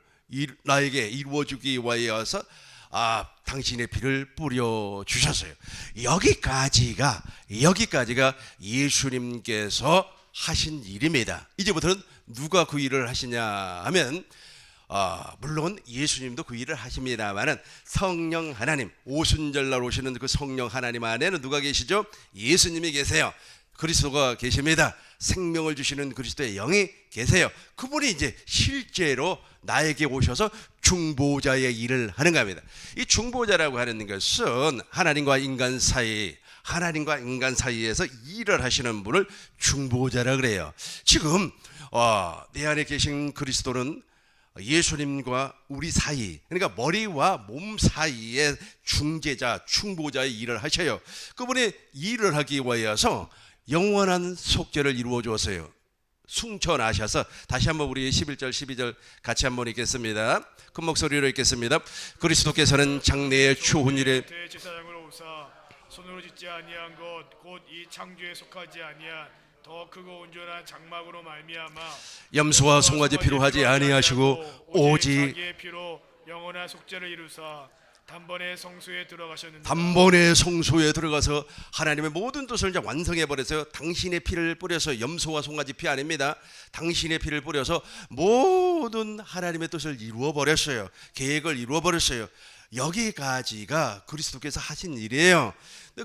나에게 이루어주기 위하여서 당신의 피를 뿌려 주셨어요. 여기까지가 예수님께서 하신 일입니다. 이제부터는 누가 그 일을 하시냐 하면 물론 예수님도 그 일을 하십니다만은 성령 하나님, 오순절날 오시는 그 성령 하나님 안에는 누가 계시죠? 예수님이 계세요. 그리스도가 계십니다. 생명을 주시는 그리스도의 영이 계세요. 그분이 이제 실제로 나에게 오셔서 중보자의 일을 하는 겁니다. 이 중보자라고 하는 것은 하나님과 인간 사이에서 일을 하시는 분을 중보자라 그래요. 지금 내 안에 계신 그리스도는 예수님과 우리 사이, 그러니까 머리와 몸 사이에 중재자, 중보자의 일을 하셔요. 그분이 일을 하기 위하여서 영원한 속죄를 이루어 주었어요. 승천하셔서 다시 한번 우리 11절 12절 같이 한번 읽겠습니다. 큰 목소리로 읽겠습니다. 그리스도께서는 장래의 좋은 일에 대제사장으로 오사 손으로 짓지 아니한 것 곧 이 창조에 속하지 아니한 더 크고 온전한 장막으로 말미암아 염소와 송아지 피로 하지 아니하시고 오직 자기의 피로 영원한 속죄를 이루사 단번에 성소에 들어가셨는데 단번에 성소에 들어가서 하나님의 모든 뜻을 이제 완성해 버려서 당신의 피를 뿌려서 염소와 송아지 피 아닙니다. 당신의 피를 뿌려서 모든 하나님의 뜻을 이루어 버렸어요. 계획을 이루어 버렸어요. 여기까지가 그리스도께서 하신 일이에요.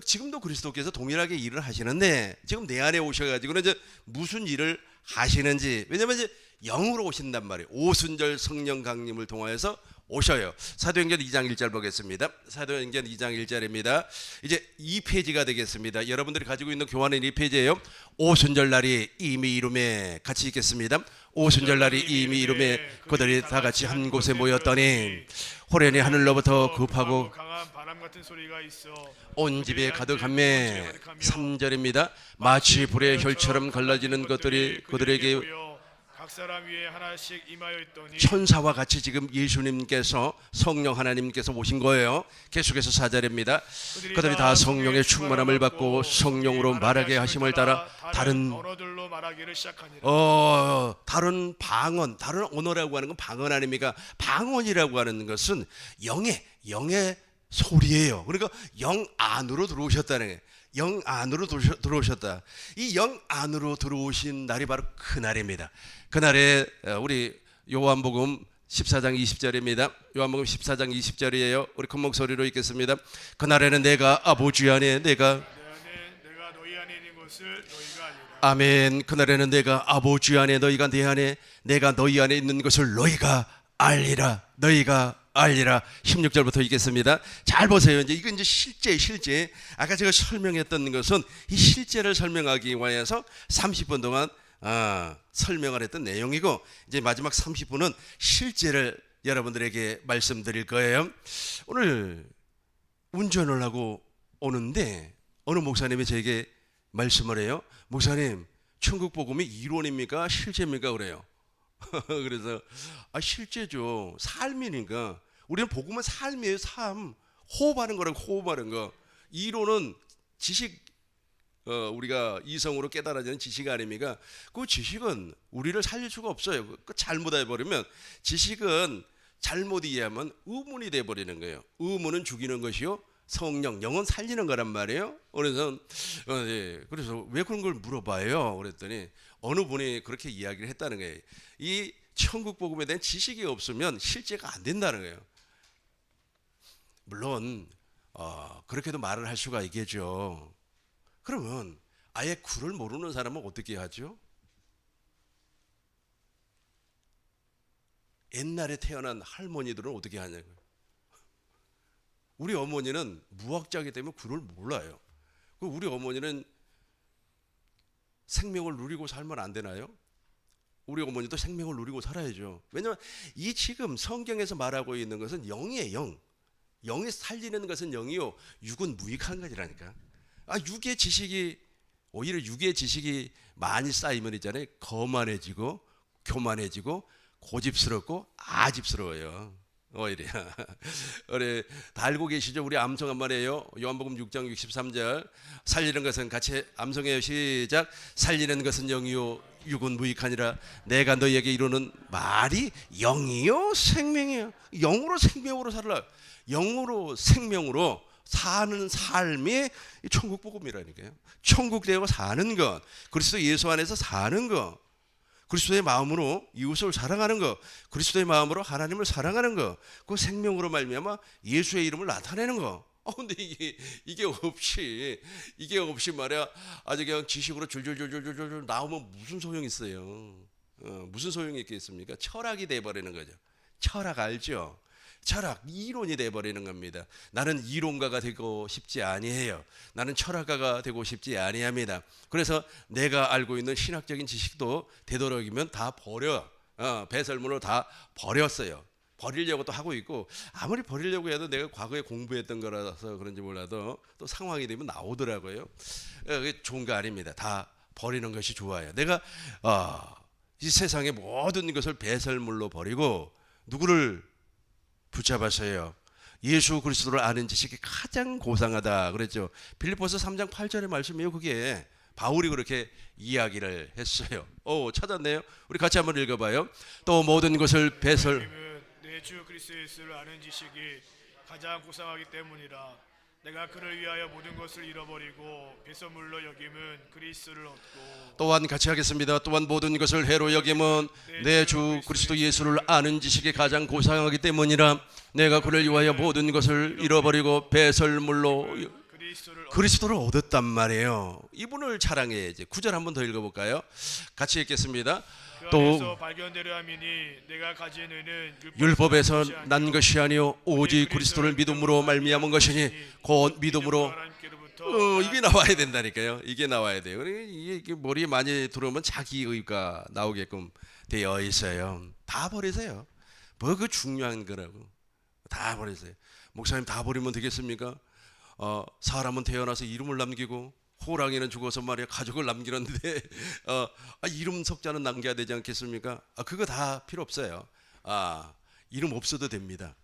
지금도 그리스도께서 동일하게 일을 하시는데 지금 내 안에 오셔가지고는 이제 무슨 일을 하시는지, 왜냐면 이제 영으로 오신단 말이에요. 오순절 성령 강림을 통하여서 오셔요. 사도행전 2장 1절 보겠습니다. 사도행전 2장 1절입니다. 이제 2페이지가 되겠습니다. 여러분들이 가지고 있는 교환은 2페이지예요. 오순절 날이 이미 이름에 같이 읽겠습니다. 오순절 날이 이미 이름에 그들이 다 같이 한 곳에 모였더니 호련히 하늘로부터 급하고 강한 바람 같은 소리가 있어 온 집에 가득하며 3절입니다. 마치 불의 혈처럼 갈라지는 것들이 그들에게 각 사람 위에 하나씩 임하여 있더니 천사와 같이 지금 예수님께서 성령 하나님께서 오신 거예요. 계속해서 4절입니다. 그들이 다 성령의 충만함을 받고 성령으로 말하게 하심을 따라 다른 언어들로 말하기를 시작하니라. 다른 방언, 다른 언어라고 하는 건 방언 아닙니까? 방언이라고 하는 것은 영의 소리예요. 그러니까 영 안으로 들어오셨다는 거예요. 영 안으로 들어오셨다. 이 영 안으로 들어오신 날이 바로 그날입니다. 그날에 우리 요한복음 14장 20절입니다. 요한복음 14장 20절이에요. 우리 큰 목소리로 읽겠습니다. 그날에는 내가 아버지 안에 내가 너희 안에 있는 것을 너희가 알리라. 아멘. 그날에는 내가 아버지 안에 너희가 내 안에 내가 너희 안에 있는 것을 너희가 알리라. 너희가 알리라. 16절부터 읽겠습니다. 잘 보세요. 이건 이제 실제. 아까 제가 설명했던 것은 이 실제를 설명하기 위해서 30분 동안 설명을 했던 내용이고, 이제 마지막 30분은 실제를 여러분들에게 말씀드릴 거예요. 오늘 운전을 하고 오는데 어느 목사님이 저에게 말씀을 해요. 목사님, 천국 복음이 이론입니까? 실제입니까? 그래요. 그래서 실제죠. 삶이니까. 우리는 복음은 삶이에요. 삶. 호흡하는 거라고. 호흡하는 거. 이론은 지식, 우리가 이성으로 깨달아지는 지식 아닙니까? 그 지식은 우리를 살릴 수가 없어요. 그 잘못해버리면 지식은 잘못 이해하면 의문이 돼버리는 거예요. 의문은 죽이는 것이요, 성령, 영은 살리는 거란 말이에요. 그래서 그래서 왜 그런 걸 물어봐요? 그랬더니 어느 분이 그렇게 이야기를 했다는 거예요. 이 천국 복음에 대한 지식이 없으면 실제가 안 된다는 거예요. 물론 그렇게도 말을 할 수가 있겠죠. 그러면 아예 구를 모르는 사람은 어떻게 하죠? 옛날에 태어난 할머니들은 어떻게 하냐고요. 우리 어머니는 무학자이기 때문에 구를 몰라요. 우리 어머니는 생명을 누리고 살면 안 되나요? 우리 어머니도 생명을 누리고 살아야죠. 왜냐하면 이 지금 성경에서 말하고 있는 것은 영이에요. 영. 영이 살리는 것은 영이요, 육은 무익한 것이라니까. 육의 지식이, 오히려 육의 지식이 많이 쌓이면 있잖아요, 거만해지고 교만해지고 고집스럽고 아집스러워요. 오히려 우리 다 알고 계시죠? 우리 암송 한 말이에요. 요한복음 6장 63절. 살리는 것은 같이 암송해요. 시작. 살리는 것은 영이요 육은 무익하니라. 내가 너희에게 이루는 말이 영이요 생명이요. 영으로 생명으로 살라. 영으로 생명으로 사는 삶이 천국 복음이라니까요. 천국 되어 사는 것, 그리스도 예수 안에서 사는 것, 그리스도의 마음으로 이웃을 사랑하는 것, 그리스도의 마음으로 하나님을 사랑하는 것, 그 생명으로 말미암아 예수의 이름을 나타내는 것. 근데 이게 없이 말이야, 아주 그냥 지식으로 줄줄줄줄줄 나오면 무슨 소용이 있어요? 무슨 소용이 있겠습니까? 철학이 돼버리는 거죠. 철학 알죠? 철학, 이론이 돼버리는 겁니다. 나는 이론가가 되고 싶지 아니해요. 나는 철학가가 되고 싶지 아니합니다. 그래서 내가 알고 있는 신학적인 지식도 되도록이면 다 버려. 배설물로 다 버렸어요. 버리려고 또 하고 있고, 아무리 버리려고 해도 내가 과거에 공부했던 거라서 그런지 몰라도 또 상황이 되면 나오더라고요. 그게 좋은 거 아닙니다. 다 버리는 것이 좋아요. 내가 이 세상의 모든 것을 배설물로 버리고 누구를 붙잡았어요. 예수 그리스도를 아는 지식이 가장 고상하다 그랬죠. 빌립보서 3장 8절의 말씀이에요. 그게 바울이 그렇게 이야기를 했어요. 찾았네요. 우리 같이 한번 읽어봐요. 또 모든 것을 내 주 그리스도 예수를 아는 지식이 가장 고상하기 때문이라. 내가 그를 위하여 모든 것을 잃어버리고 배설물로 여김은 그리스도를 얻고. 또한 같이 하겠습니다. 또한 모든 것을 해로 여김은 내 주 그리스도 예수를 아는 지식이 가장 고상하기 때문이라. 내가 그를 위하여 모든 것을 잃어버리고 배설물로 그리스도를 얻었단 말이에요. 이분을 자랑해야지. 9절 한번 더 읽어볼까요? 같이 읽겠습니다. 또 발견되려 함이니 내가 가진 의는 율법에서 난 것이 아니요 오직 그리스도를 믿음으로 말미암은 것이니 곧 믿음으로. 이게 나와야 된다니까요. 이게 나와야 돼요. 이게 머리에 많이 들어오면 자기 의가 나오게끔 되어 있어요. 다 버리세요. 뭐 그 중요한 거라고. 다 버리세요. 목사님 다 버리면 되겠습니까? 사람은 태어나서 이름을 남기고 호랑이는 죽어서 말이야 가족을 남기는데 이름 석자는 남겨야 되지 않겠습니까? 그거 다 필요 없어요. 이름 없어도 됩니다.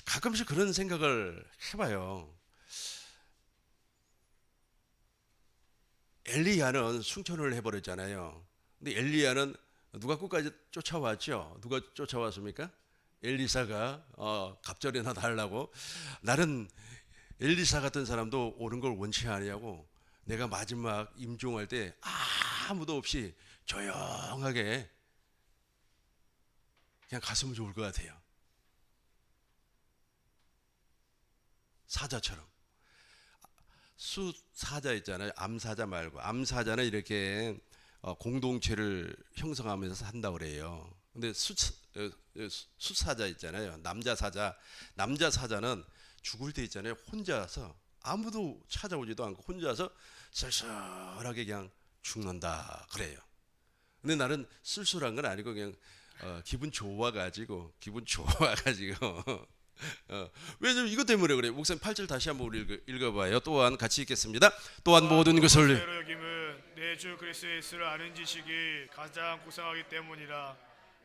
가끔씩 그런 생각을 해봐요. 엘리야는 승천을 해버렸잖아요. 근데 엘리야는 누가 끝까지 쫓아왔죠? 누가 쫓아왔습니까? 엘리사가 갑절이나 달라고. 나는 엘리사 같은 사람도 오는 걸 원치 아니하고 내가 마지막 임종할 때 아무도 없이 조용하게 그냥 갔으면 좋을 것 같아요. 사자처럼. 수사자 있잖아요. 암사자 말고. 암사자는 이렇게 공동체를 형성하면서 산다고 그래요. 근데 수사자 있잖아요. 남자 사자는 죽을 때 있잖아요. 혼자서 아무도 찾아오지도 않고 혼자서 쓸쓸하게 그냥 죽는다 그래요. 근데 나는 쓸쓸한 건 아니고 그냥 기분 좋아가지고 왜냐면 이것 때문에 그래요. 목사님 8절 다시 한번 우리 읽어봐요. 또한 같이 읽겠습니다. 또한 모든 것을 내 주 그리스도 예수를 아는 지식이 가장 고상하기 때문이라.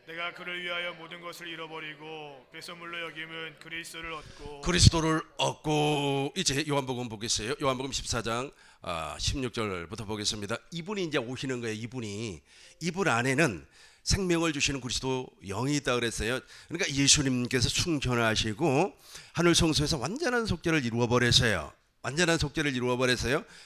내가 그를 위하여 모든 것을 잃어버리고 배설물로 여김은 그리스도를 얻고. 이제 요한복음 보겠어요. 요한복음 14장 16절부터 보겠습니다. 이분이 이제 오시는 거예요. 이분 안에는 생명을 주시는 그리스도 영이 있다 그랬어요. 그러니까 예수님께서 충천하시고 하늘 성소에서 완전한 속죄를 이루어 버렸어요.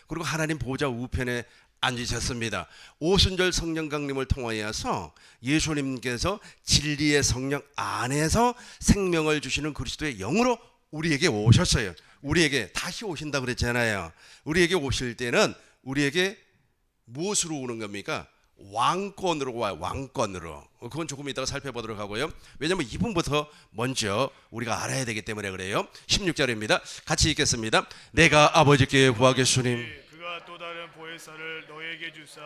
그리고 하나님 보좌 우편에 앉으셨습니다. 오순절 성령 강림을 통하여서 예수님께서 진리의 성령 안에서 생명을 주시는 그리스도의 영으로 우리에게 오셨어요. 우리에게 다시 오신다 그랬잖아요. 우리에게 오실 때는 우리에게 무엇으로 오는 겁니까? 왕권으로 와요. 왕권으로. 그건 조금 이따가 살펴보도록 하고요. 왜냐하면 이 부분부터 먼저 우리가 알아야 되기 때문에 그래요. 16절입니다. 같이 읽겠습니다. 내가 아버지께 구하겠으니 그가 또 다른 보혜사를 너에게 주사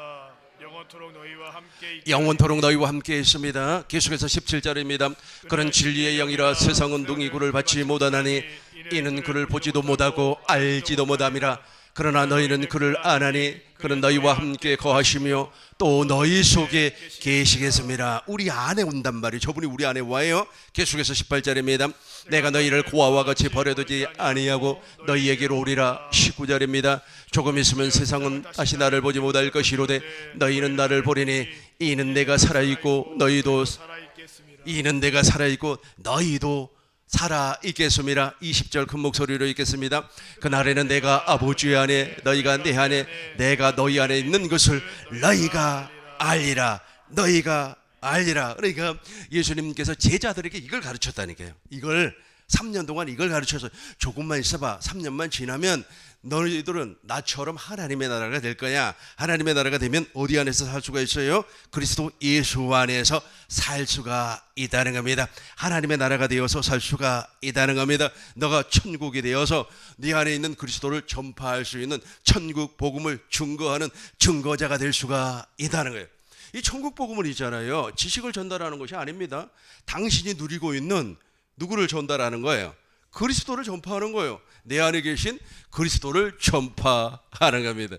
영원토록 너희와 함께 있게 영원토록 너희와 함께 있습니다. 계속해서 17절입니다. 그런 진리의 영이라 세상은 능히 그를 받지 못하나니 이는 그를 보지도 못하고 알지도 못함이라. 그러나 너희는 그를 아나니 그는 너희와 함께 거하시며 또 너희 속에 계시겠습니다. 우리 안에 온단 말이에요. 저분이 우리 안에 와요. 계속해서 18절입니다. 내가 너희를 고아와 같이 버려두지 아니하고 너희에게로 오리라. 19절입니다. 조금 있으면 세상은 다시 나를 보지 못할 것이로되 너희는 나를 보리니 이는 내가 살아있고 너희도 살아있겠습니다. 이는 내가 살아있고 너희도 살아있겠습니다. 20절 큰 목소리로 읽겠습니다. 그날에는 내가 아버지 안에 너희가 내 안에 내가 너희 안에 있는 것을 너희가 알리라. 너희가 알리라. 그러니까 예수님께서 제자들에게 이걸 가르쳤다니까요. 이걸 3년 동안 이걸 가르쳐서 조금만 있어봐. 3년만 지나면 너희들은 나처럼 하나님의 나라가 될 거야. 하나님의 나라가 되면 어디 안에서 살 수가 있어요? 그리스도 예수 안에서 살 수가 있다는 겁니다. 하나님의 나라가 되어서 살 수가 있다는 겁니다. 너가 천국이 되어서 네 안에 있는 그리스도를 전파할 수 있는 천국 복음을 증거하는 증거자가 될 수가 있다는 거예요. 이 천국 복음은 있잖아요. 지식을 전달하는 것이 아닙니다. 당신이 누리고 있는 누구를 전달하는 거예요? 그리스도를 전파하는 거예요. 내 안에 계신 그리스도를 전파하는 겁니다.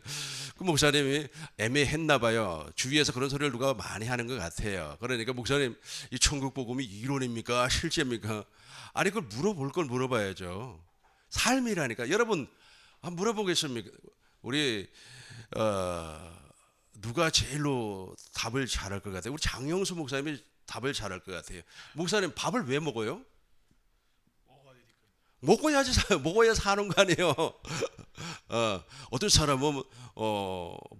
그 목사님이 애매했나 봐요. 주위에서 그런 소리를 누가 많이 하는 것 같아요. 그러니까 목사님, 이 천국 복음이 이론입니까? 실제입니까? 아니, 그걸 물어볼 걸 물어봐야죠. 삶이라니까. 여러분, 한번 물어보겠습니까? 우리 누가 제일로 답을 잘할 것 같아요? 우리 장영수 목사님이 답을 잘할 것 같아요. 목사님, 밥을 왜 먹어요? 먹어야지 먹어야 사는 거 아니에요. 어떤 사람은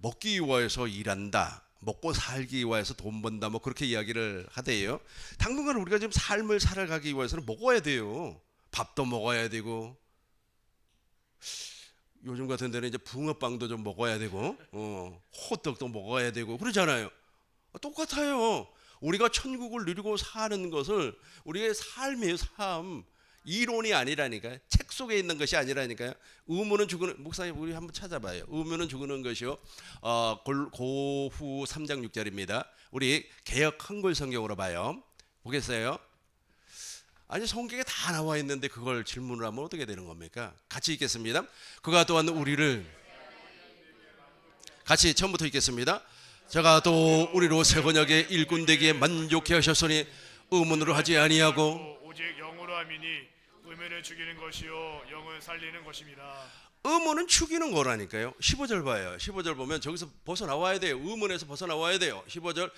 먹기 위해서 일한다, 먹고 살기 위해서 돈 번다, 뭐 그렇게 이야기를 하대요. 당분간 우리가 지금 삶을 살아가기 위해서는 먹어야 돼요. 밥도 먹어야 되고, 요즘 같은 데는 이제 붕어빵도 좀 먹어야 되고, 호떡도 먹어야 되고 그러잖아요. 똑같아요. 우리가 천국을 누리고 사는 것을 우리의 삶이에요. 삶. 이론이 아니라니까요. 책 속에 있는 것이 아니라니까요. 의무는 죽는, 목사님 우리 한번 찾아봐요. 의무는 죽는 것이요. 고후 3장 6절입니다. 우리 개역 한글 성경으로 봐요. 보겠어요? 아니, 성경에 다 나와 있는데 그걸 질문을 하면 어떻게 되는 겁니까? 같이 읽겠습니다. 그가 또한 우리를, 같이 처음부터 읽겠습니다. 제가 또 우리로 새 번역의 일꾼 되기에 만족해 하셨으니 의문으로 하지 아니하고 오직 영으로 함이니 의문을 죽이는 것이요 영을 살리는 것입니다. 의문은 죽이는 거라니까요. 15절 봐요. 15절 보면 저기서 벗어나와야 돼요. 의문에서 벗어나와야 돼요. 15절,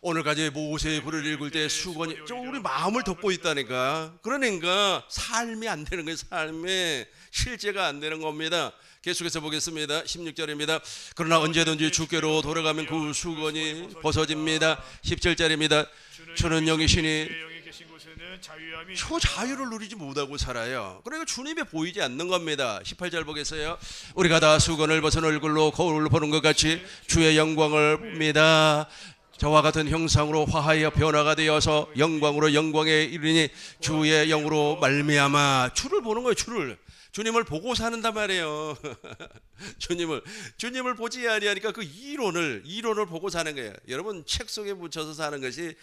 오늘까지 모세의 글을 읽을 때 수건이 저 우리 마음을 덮고 있다니까. 그러니까 삶이 안 되는 거예요. 삶에 실제가 안 되는 겁니다. 계속해서 보겠습니다. 16절입니다. 그러나 언제든지 주께로 돌아가면 그 수건이 벗어집니다. 17절입니다. 주는 영이시니 저 자유를 누리지 못하고 살아요. 그러니까 주님이 보이지 않는 겁니다. 18절 보겠어요. 우리가 다 수건을 벗은 얼굴로 거울을 보는 것 같이 주의 영광을 봅니다. 저와 같은 형상으로 화하여 변화가 되어서 영광으로 영광에 이르니 주의 영으로 말미암아. 주를 보는 거예요. 주님을 보고 사는단 말이에요. 주님을 보지 아니하니까 그 이론을 보고 사는 거예요. 여러분, 책 속에 묻혀서 사는 것이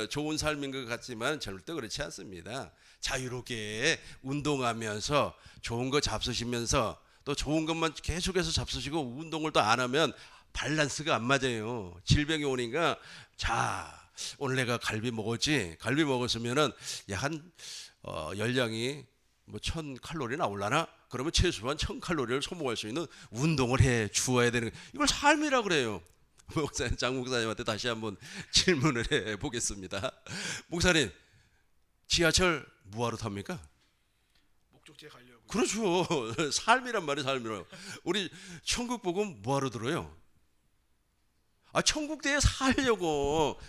좋은 삶인 것 같지만 절대 그렇지 않습니다. 자유롭게 운동하면서 좋은 거 잡수시면서 또 좋은 것만 계속해서 잡수시고 운동을 또 안 하면 밸런스가 안 맞아요. 질병이 오니까, 자, 오늘 내가 갈비 먹었지. 갈비 먹었으면은 한 열량이 뭐 1000칼로리 나올라나? 그러면 최소한 1000칼로리를 소모할 수 있는 운동을 해 주어야 되는 거예요. 이걸 삶이라 그래요. 목사님, 장 목사님한테 다시 한번 질문을 해 보겠습니다. 목사님, 지하철 뭐하러 탑니까? 목적지에 가려고. 그렇죠. 삶이란 말이 삶이라고. 우리 천국 복음 뭐하러 들어요? 천국대에 살려고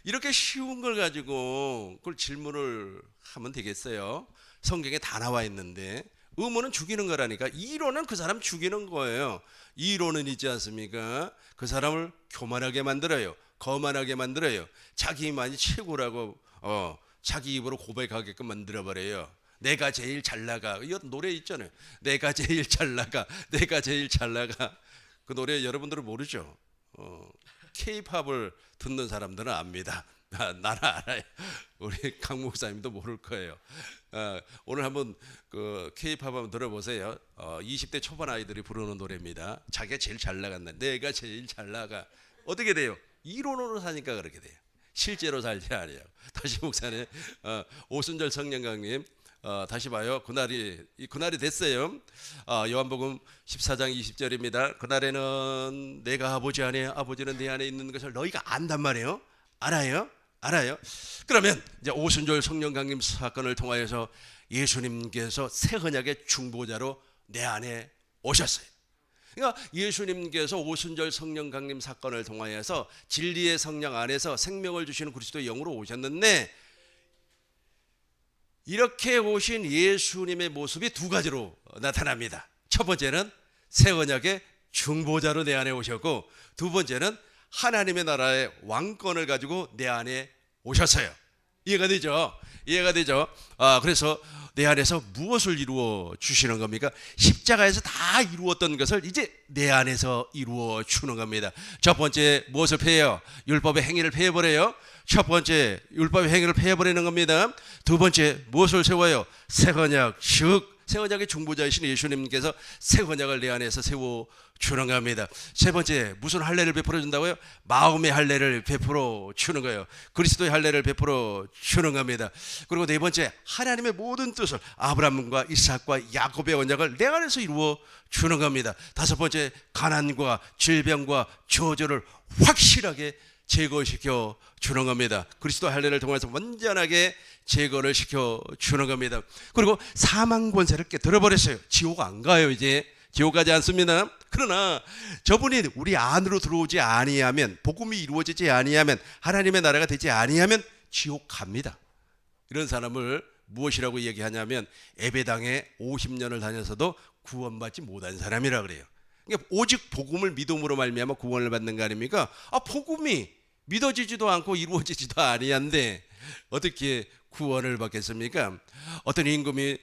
이렇게 쉬운 걸 가지고 그걸 질문을 하면 되겠어요? 성경에 다 나와 있는데 의문은 죽이는 거라니까. 이론은 그 사람 죽이는 거예요. 이론은 있지 않습니까? 그 사람을 교만하게 만들어요. 거만하게 만들어요. 자기만이 최고라고 자기 입으로 고백하게끔 만들어버려요. 내가 제일 잘 나가. 이 노래 있잖아요. 내가 제일 잘 나가. 내가 제일 잘 나가. 그 노래 여러분들은 모르죠? K-팝을 듣는 사람들은 압니다. 나는 알아요. 우리 강 목사님도 모를 거예요. 오늘 한번 그 K-팝 한번 들어보세요. 20대 초반 아이들이 부르는 노래입니다. 자기가 제일 잘 나간다. 내가 제일 잘 나가. 어떻게 돼요? 이론으로 사니까 그렇게 돼요. 실제로 살지 않아요. 다시 목사님, 오순절 성령강님, 다시 봐요. 그날이 됐어요. 요한복음 14장 20절입니다. 그날에는 내가 아버지 안에, 아버지는 내 안에 있는 것을 너희가 안단 말이에요. 알아요? 그러면 이제 오순절 성령강림 사건을 통하여서 예수님께서 새 언약의 중보자로 내 안에 오셨어요. 그러니까 예수님께서 오순절 성령강림 사건을 통하여서 진리의 성령 안에서 생명을 주시는 그리스도의 영으로 오셨는데, 이렇게 오신 예수님의 모습이 두 가지로 나타납니다. 첫 번째는 새 언약의 중보자로 내 안에 오셨고, 두 번째는 하나님의 나라의 왕권을 가지고 내 안에 오셨어요. 이해가 되죠? 그래서 내 안에서 무엇을 이루어 주시는 겁니까? 십자가에서 다 이루었던 것을 이제 내 안에서 이루어 주는 겁니다. 첫 번째 무엇을 폐해요? 율법의 행위를 폐해버려요. 첫 번째 율법의 행위를 폐해버리는 겁니다. 두 번째 무엇을 세워요? 새 언약, 즉 새 언약의 중보자이신 예수님께서 새 언약을 내 안에서 세워 주는 겁니다. 세 번째 무슨 할례를 베풀어 준다고요? 마음의 할례를 베풀어 주는 거예요. 그리스도의 할례를 베풀어 주는 겁니다. 그리고 네 번째 하나님의 모든 뜻을, 아브라함과 이삭과 야곱의 언약을 내 안에서 이루어 주는 겁니다. 다섯 번째 가난과 질병과 저주를 확실하게 제거시켜 주는 겁니다. 그리스도 할례를 통해서 완전하게 제거를 시켜 주는 겁니다. 그리고 사망 권세를 깨뜨려 버렸어요. 지옥 안 가요. 이제 지옥 가지 않습니다. 그러나 저분이 우리 안으로 들어오지 아니하면, 복음이 이루어지지 아니하면, 하나님의 나라가 되지 아니하면 지옥 갑니다. 이런 사람을 무엇이라고 얘기하냐면 에베당에 50년을 다녀서도 구원받지 못한 사람이라 그래요. 그러니까 오직 복음을 믿음으로 말미암아 구원을 받는 거 아닙니까? 복음이 믿어지지도 않고 이루어지지도 아니한데 어떻게 구원을 받겠습니까? 어떤 임금이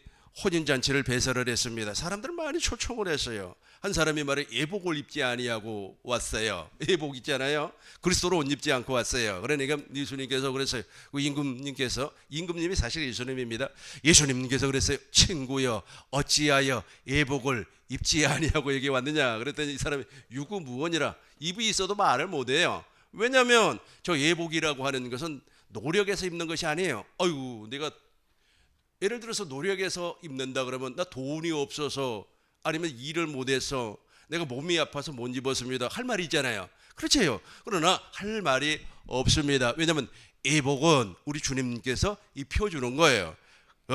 혼인잔치를 배설을 했습니다. 사람들 많이 초청을 했어요. 한 사람이 말해 예복을 입지 아니하고 왔어요. 예복 있잖아요. 그리스도로 옷 입지 않고 왔어요. 그러니까 예수님께서 그랬어요. 그 임금님이 사실 예수님입니다. 예수님께서 그랬어요. 친구여, 어찌하여 예복을 입지 아니하고 여기 왔느냐? 그랬더니 이 사람이 유구무원이라, 입이 있어도 말을 못해요. 왜냐하면 저 예복이라고 하는 것은 노력해서 입는 것이 아니에요. 아이고, 내가 예를 들어서 노력해서 입는다 그러면 나 돈이 없어서, 아니면 일을 못해서, 내가 몸이 아파서 못 입었습니다 할 말이 있잖아요. 그렇죠. 그러나 할 말이 없습니다. 왜냐하면 예복은 우리 주님께서 입혀주는 거예요.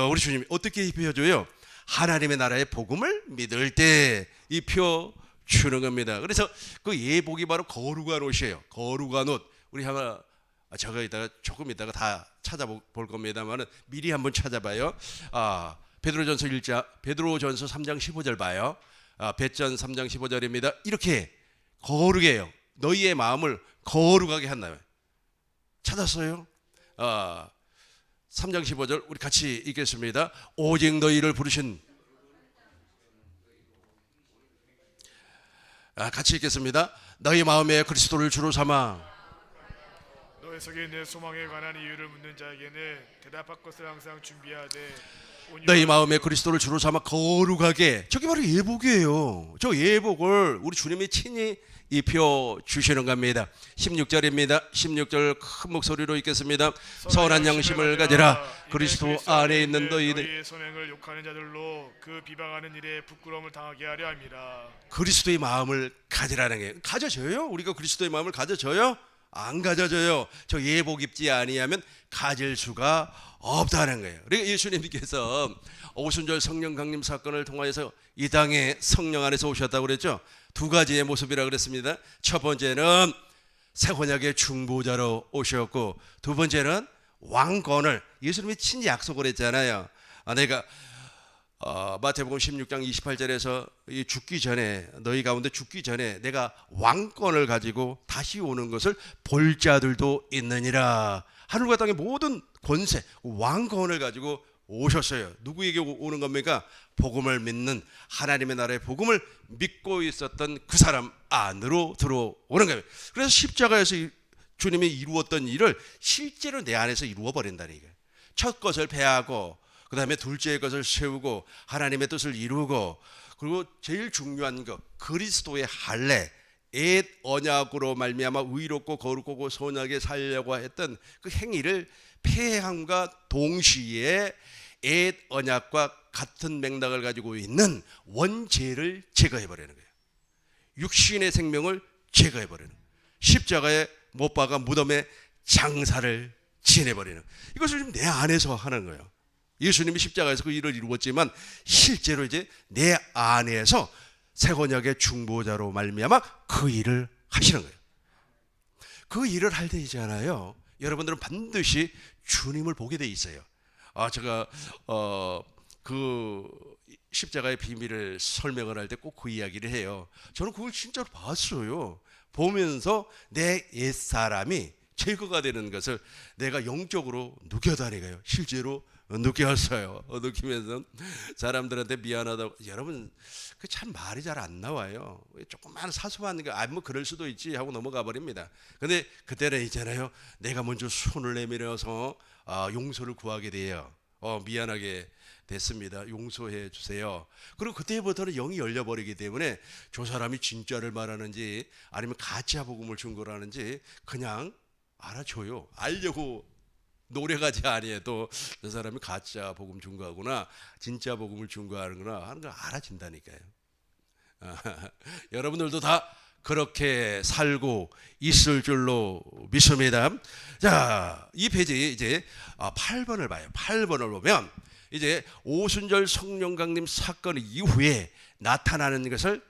우리 주님이 어떻게 입혀줘요? 하나님의 나라의 복음을 믿을 때 입혀주는 겁니다. 그래서 그 예복이 바로 거룩한 옷이에요. 거룩한 옷. 우리 아마 제가 조금 이따가 다 찾아볼 겁니다만은 미리 한번 찾아봐요. 베드로전서 3장 15절 봐요. 베전 3장 15절입니다. 이렇게 거룩해 해요. 너희의 마음을 거룩하게 한다며. 찾았어요? 3장 15절 우리 같이 읽겠습니다. 오직 너희를 부르신, 같이 읽겠습니다. 너희 마음에 그리스도를 주로 삼아 너희 속에 내 소망에 관한 이유를 묻는 자에게는 대답할 것을 항상 준비하되, 너희 마음에 그리스도를 주로 삼아 거룩하게. 저게 바로 예복이에요. 저 예복을 우리 주님이 친히 입혀 주시는 겁니다. 16절입니다. 16절 큰 목소리로 읽겠습니다. 선한 양심을 가지라. 그리스도 안에 있는 너희의 선행을 욕하는 자들로 그 비방하는 일에 부끄러움을 당하게 하려 함이라. 그리스도의 마음을 가지라는 게, 가져져요? 우리가 그리스도의 마음을 가져져요? 안 가져져요. 저 예복 입지 아니하면 가질 수가 없다는 거예요. 그러니까 예수님께서 오순절 성령 강림 사건을 통하여서 이 땅에 성령 안에서 오셨다고 그랬죠. 두 가지의 모습이라고 그랬습니다. 첫 번째는 새 언약의 중보자로 오셨고, 두 번째는 왕권을 예수님이 친히 약속을 했잖아요. 내가 마태복음 16장 28절에서 죽기 전에, 너희 가운데 죽기 전에 내가 왕권을 가지고 다시 오는 것을 볼 자들도 있느니라. 하늘과 땅의 모든 권세, 왕권을 가지고 오셨어요. 누구에게 오는 겁니까? 복음을 믿는, 하나님의 나라의 복음을 믿고 있었던 그 사람 안으로 들어오는 거예요. 그래서 십자가에서 주님이 이루었던 일을 실제로 내 안에서 이루어 버린다는 얘기예요. 첫 것을 패하고, 그 다음에 둘째 것을 세우고, 하나님의 뜻을 이루고, 그리고 제일 중요한 것, 그리스도의 할례, 옛 언약으로 말미암아 의롭고 거룩하고 선하게 살려고 했던 그 행위를 폐함과 동시에 옛 언약과 같은 맥락을 가지고 있는 원죄를 제거해버리는 거예요. 육신의 생명을 제거해버리는 거예요. 십자가에 못 박아 무덤에 장사를 지내버리는, 이것을 지금 내 안에서 하는 거예요. 예수님이 십자가에서 그 일을 이루었지만 실제로 이제 내 안에서 새 언약의 중보자로 말미암아 그 일을 하시는 거예요. 그 일을 할 때 있잖아요, 여러분들은 반드시 주님을 보게 돼 있어요. 제가 그 십자가의 비밀을 설명을 할 때 꼭 그 이야기를 해요. 저는 그걸 진짜로 봤어요. 보면서 내 옛사람이 제거가 되는 것을 내가 영적으로 느껴다니까요. 실제로 느꼈어요. 느끼면서 사람들한테 미안하다고, 여러분 그 참 말이 잘 안 나와요. 조금만 사소한 거, 뭐 그럴 수도 있지 하고 넘어가 버립니다. 근데 그때는 있잖아요, 내가 먼저 손을 내밀어서 용서를 구하게 돼요. 미안하게 됐습니다, 용서해 주세요. 그리고 그때부터는 영이 열려버리기 때문에 저 사람이 진짜를 말하는지 아니면 가짜 복음을 준 거라는지 그냥 알아줘요. 알려고 노력하지 아니해도 저 사람이 가짜 복음 준 거구나, 진짜 복음을 준 거구나 하는 걸 알아진다니까요. 여러분들도 다 그렇게 살고 있을 줄로 믿습니다. 자, 이 페이지 이제 8번을 봐요. 8번을 보면 이제 오순절 성령 강림 사건 이후에 나타나는 것을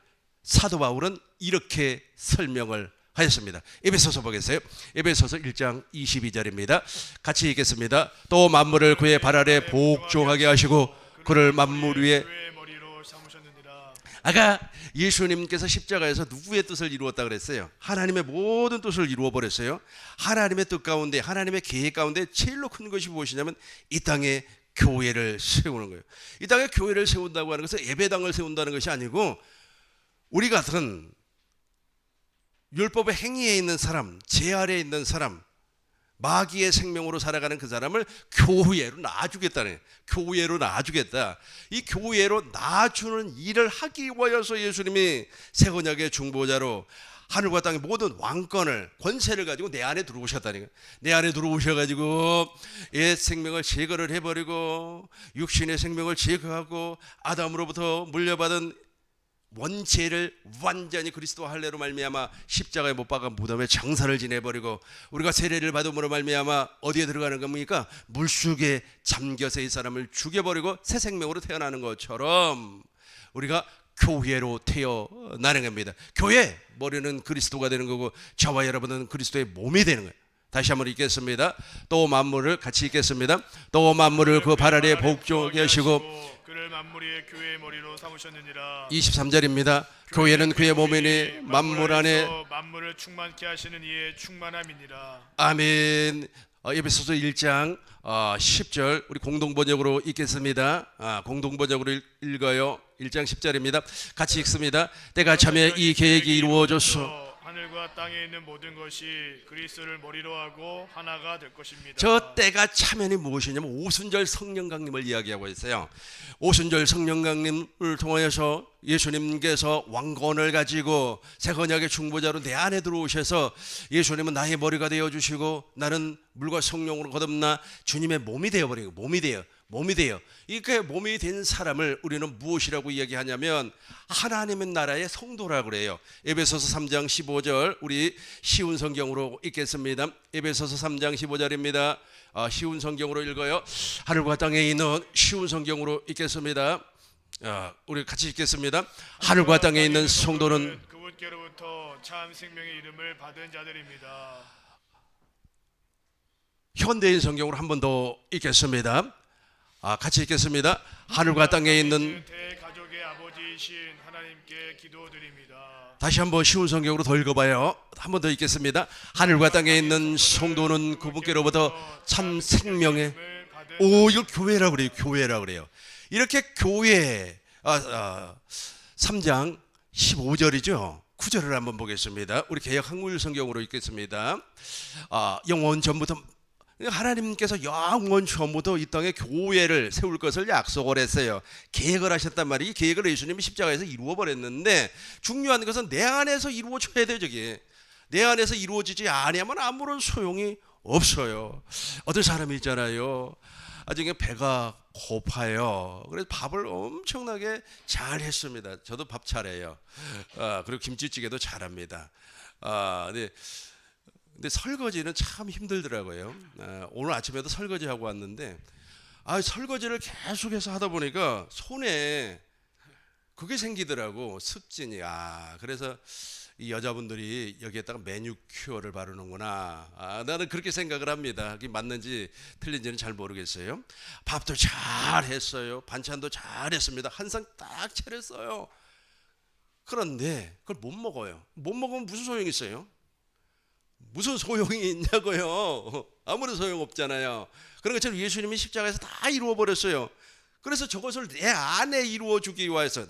사도 바울은 이렇게 설명을 하였습니다. 에베소서 보겠어요. 에베소서 1장 22절입니다. 같이 읽겠습니다. 또 만물을 그의 발 아래 복종하게 하시고 그를 만물 위에, 아까 예수님께서 십자가에서 누구의 뜻을 이루었다 그랬어요? 하나님의 모든 뜻을 이루어 버렸어요. 하나님의 뜻 가운데, 하나님의 계획 가운데 제일로 큰 것이 무엇이냐면 이 땅에 교회를 세우는 거예요. 이 땅에 교회를 세운다고 하는 것은 예배당을 세운다는 것이 아니고, 우리 같은 율법의 행위에 있는 사람, 죄 아래에 있는 사람, 마귀의 생명으로 살아가는 그 사람을 교회로 놔주겠다는, 교회로 놔주겠다. 이 교회로 놔주는 일을 하기 위해서 예수님이 새 언약의 중보자로 하늘과 땅의 모든 왕권을, 권세를 가지고 내 안에 들어오셨다니까. 내 안에 들어오셔가지고 옛 생명을 제거를 해버리고 육신의 생명을 제거하고 아담으로부터 물려받은 원죄를 완전히 그리스도 할례로 말미암아 십자가에 못 박아 무덤에 장사를 지내버리고, 우리가 세례를 받음으로 말미암아 어디에 들어가는 겁니까? 물속에 잠겨서 이 사람을 죽여버리고 새 생명으로 태어나는 것처럼 우리가 교회로 태어나는 겁니다. 교회, 머리는 그리스도가 되는 거고 저와 여러분은 그리스도의 몸이 되는 거예요. 다시 한번 읽겠습니다. 또 만물을, 같이 읽겠습니다. 또 만물을 그 발 아래 복종하게 하시고 그를 만물 위에 교회의 머리로 삼으셨느니라. 23절입니다. 교회는 그의 몸이니 만물 안에 만물을 충만케 하시는 이의 충만함이니라. 아멘. 에베소서 1장 10절 우리 공동번역으로 읽겠습니다. 공동번역으로 읽어요. 1장 10절입니다. 같이 읽습니다. 때가 차면 이 계획이 이루어졌어 하늘과 땅에 있는 모든 것이 그리스도를 머리로 하고 하나가 될 것입니다. 저 때가 차면이 무엇이냐면 오순절 성령 강림을 이야기하고 있어요. 오순절 성령 강림을 통하여서 예수님께서 왕권을 가지고 새 언약의 중보자로 내 안에 들어오셔서 예수님은 나의 머리가 되어주시고 나는 물과 성령으로 거듭나 주님의 몸이 되어버리고, 몸이 돼요. 이렇게 몸이 된 사람을 우리는 무엇이라고 이야기하냐면 하나님의 나라의 성도라고 그래요. 에베소서 3장 15절 우리 쉬운 성경으로 읽겠습니다. 에베소서 3장 15절입니다. 쉬운 성경으로 읽어요. 하늘과 땅에 있는 쉬운 성경으로 읽겠습니다. 우리 같이 읽겠습니다. 하늘과 땅에 있는 성도는 그분께로부터 참 생명의 이름을 받은 자들입니다. 현대인 성경으로 한 번 더 읽겠습니다. 같이 읽겠습니다. 하늘과 땅에 있는, 대가족의 아버지이신 하나님께 기도드립니다. 다시 한번 쉬운 성경으로 더 읽어봐요. 한 번 더 읽겠습니다. 하늘과 땅에 있는 성도는 그분께로부터 참 생명의, 이거 교회라고 그래요. 교회라고 그래요. 이렇게 교회 3장 15절이죠. 9절을 한번 보겠습니다. 우리 개역 한글 성경으로 읽겠습니다. 영원 전부터 하나님께서 영원 전부터 이 땅에 교회를 세울 것을 약속을 했어요. 계획을 하셨단 말이에요. 이 계획을 예수님이 십자가에서 이루어 버렸는데 중요한 것은 내 안에서 이루어져야 돼요. 저게 내 안에서 이루어지지 아니하면 아무런 소용이 없어요. 어떤 사람이 있잖아요. 아주 그냥 배가 고파요. 그래서 밥을 엄청나게 잘 했습니다. 저도 밥 잘해요. 그리고 김치찌개도 잘합니다. 근데 설거지는 참 힘들더라고요. 오늘 아침에도 설거지하고 왔는데 설거지를 계속해서 하다 보니까 손에 그게 생기더라고. 습진이. 그래서 이 여자분들이 여기에다가 매니큐어를 바르는구나. 나는 그렇게 생각을 합니다. 그게 맞는지 틀린지는 잘 모르겠어요. 밥도 잘 했어요. 반찬도 잘 했습니다. 한 상 딱 차렸어요. 그런데 그걸 못 먹어요. 못 먹으면 무슨 소용이 있어요? 무슨 소용이 있냐고요. 아무런 소용 없잖아요. 그런 것처럼 예수님이 십자가에서 다 이루어 버렸어요. 그래서 저것을 내 안에 이루어주기 위해서,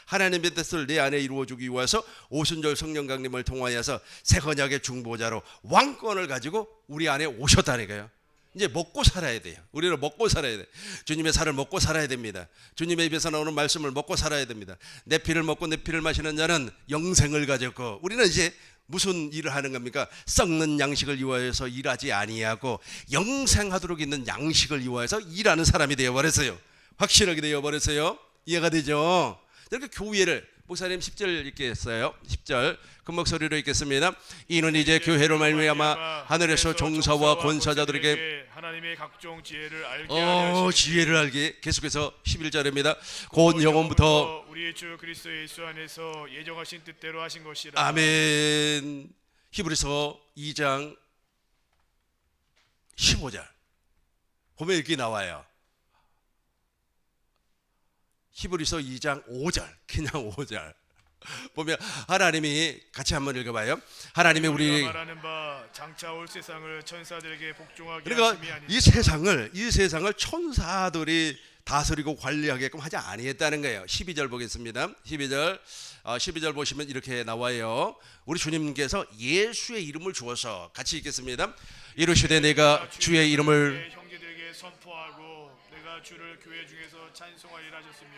하나님의 뜻을 내 안에 이루어주기 위해서 오순절 성령 강림을 통하여서 새 언약의 중보자로 왕권을 가지고 우리 안에 오셨다니까요. 이제 먹고 살아야 돼요. 우리는 먹고 살아야 돼요. 주님의 살을 먹고 살아야 됩니다. 주님의 입에서 나오는 말씀을 먹고 살아야 됩니다. 내 피를 먹고 내 피를 마시는 자는 영생을 가졌고, 우리는 이제 무슨 일을 하는 겁니까? 썩는 양식을 이용해서 일하지 아니하고 영생하도록 있는 양식을 이용해서 일하는 사람이 되어버렸어요. 확실하게 되어버렸어요. 이해가 되죠? 이렇게 교회를, 목사님 10절 읽겠어요. 10절 큰 목소리로 읽겠습니다. 이는 이제 교회로 말미암아 하늘에서 종사와 권사자들에게 하나님의 각종 지혜를 알게 하려 지혜를 알게. 계속해서 11절입니다. 곧 영원부터 우리 주 그리스도 예수 안에서 예정하신 뜻대로 하신 것이라. 아멘. 히브리서 2장 15절 보면 이렇게 나와요. 히브리서 2장 5절, 그냥 5절 보면 하나님이, 같이 한번 읽어봐요. 하나님이 우리 말하는 바 장차 올 세상을 천사들에게 복종하게 그러니까 하심이 아니라 이 세상을 천사들이 다스리고 관리하게끔 하지 아니했다는 거예요. 12절 보겠습니다. 12절 보시면 이렇게 나와요. 우리 주님께서 예수의 이름을 주어서, 같이 읽겠습니다. 이르시되 내가 주의 이름을 형제들에게 선포하고 내가 주를 교회 중에서 찬송하리라 하셨으며.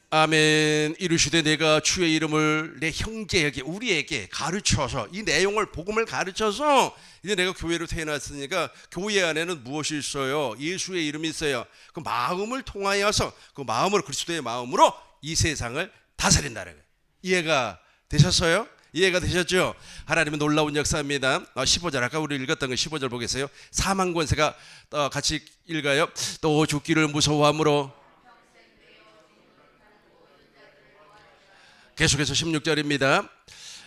아멘. 이르시되 내가 주의 이름을 내 형제에게, 우리에게 가르쳐서, 이 내용을, 복음을 가르쳐서, 이제 내가 교회로 태어났으니까 교회 안에는 무엇이 있어요? 예수의 이름이 있어요. 그 마음을 통하여서, 그 마음으로, 그리스도의 마음으로 이 세상을 다스린다는 거예요. 이해가 되셨어요? 이해가 되셨죠? 하나님은 놀라운 역사입니다. 15절, 아까 우리 읽었던 거 15절 보겠어요. 사망 권세가, 같이 읽어요. 또 죽기를 무서워함으로, 계속해서 16절입니다.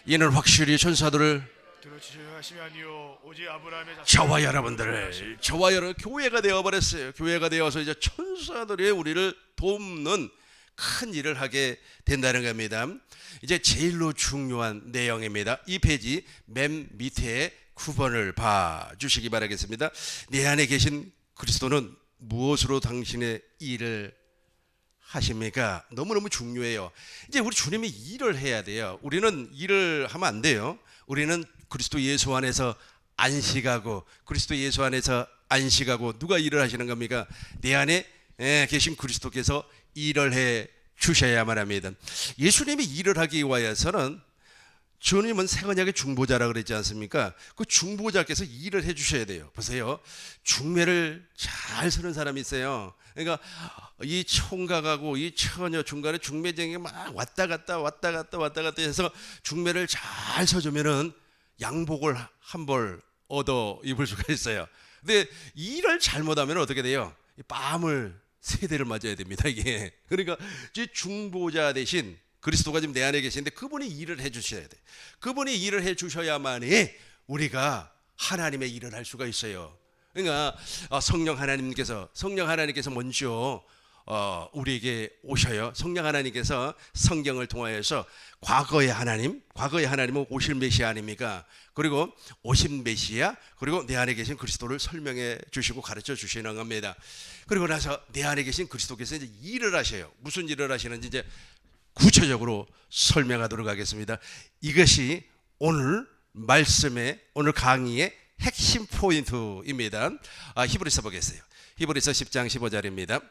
이는 확실히 천사들을 들어주셔야 하심이 아니요 오직 아브라함의 저와 여러분들을, 저와 여러분, 교회가 되어버렸어요. 교회가 되어서 이제 천사들이 우리를 돕는 큰 일을 하게 된다는 겁니다. 이제 제일로 중요한 내용입니다. 이 페이지 맨 밑에 9번을 봐주시기 바라겠습니다. 내 안에 계신 그리스도는 무엇으로 당신의 일을 하십니까? 너무너무 중요해요. 이제 우리 주님이 일을 해야 돼요. 우리는 일을 하면 안 돼요. 우리는 그리스도 예수 안에서 안식하고, 그리스도 예수 안에서 안식하고, 누가 일을 하시는 겁니까? 내 안에 계신 그리스도께서 일을 해 주셔야만 합니다. 예수님이 일을 하기 위해서는, 주님은 새 언약의 중보자라 그랬지 않습니까? 그 중보자께서 일을 해 주셔야 돼요. 보세요. 중매를 잘 서는 사람이 있어요. 그러니까 이 총각하고 이 처녀 중간에 중매쟁이 막 왔다 갔다 해서 중매를 잘 서주면은 양복을 한 벌 얻어 입을 수가 있어요. 근데 일을 잘못하면 어떻게 돼요? 빰을 3대를 맞아야 됩니다, 이게. 그러니까 이제 중보자 대신 그리스도가 지금 내 안에 계시는데 그분이 일을 해주셔야 돼. 그분이 일을 해주셔야만이 우리가 하나님의 일을 할 수가 있어요. 그러니까 성령 하나님께서 먼저 우리에게 오셔요. 성령 하나님께서 성경을 통하여서 과거의 하나님은 오실 메시아 아닙니까? 그리고 오신 메시아, 그리고 내 안에 계신 그리스도를 설명해 주시고 가르쳐 주시는 겁니다. 그리고 나서 내 안에 계신 그리스도께서 이제 일을 하셔요. 무슨 일을 하시는지 이제 구체적으로 설명하도록 하겠습니다. 이것이 오늘 말씀의, 오늘 강의의 핵심 포인트입니다. 히브리서 보겠어요. 히브리서 10장 15절입니다.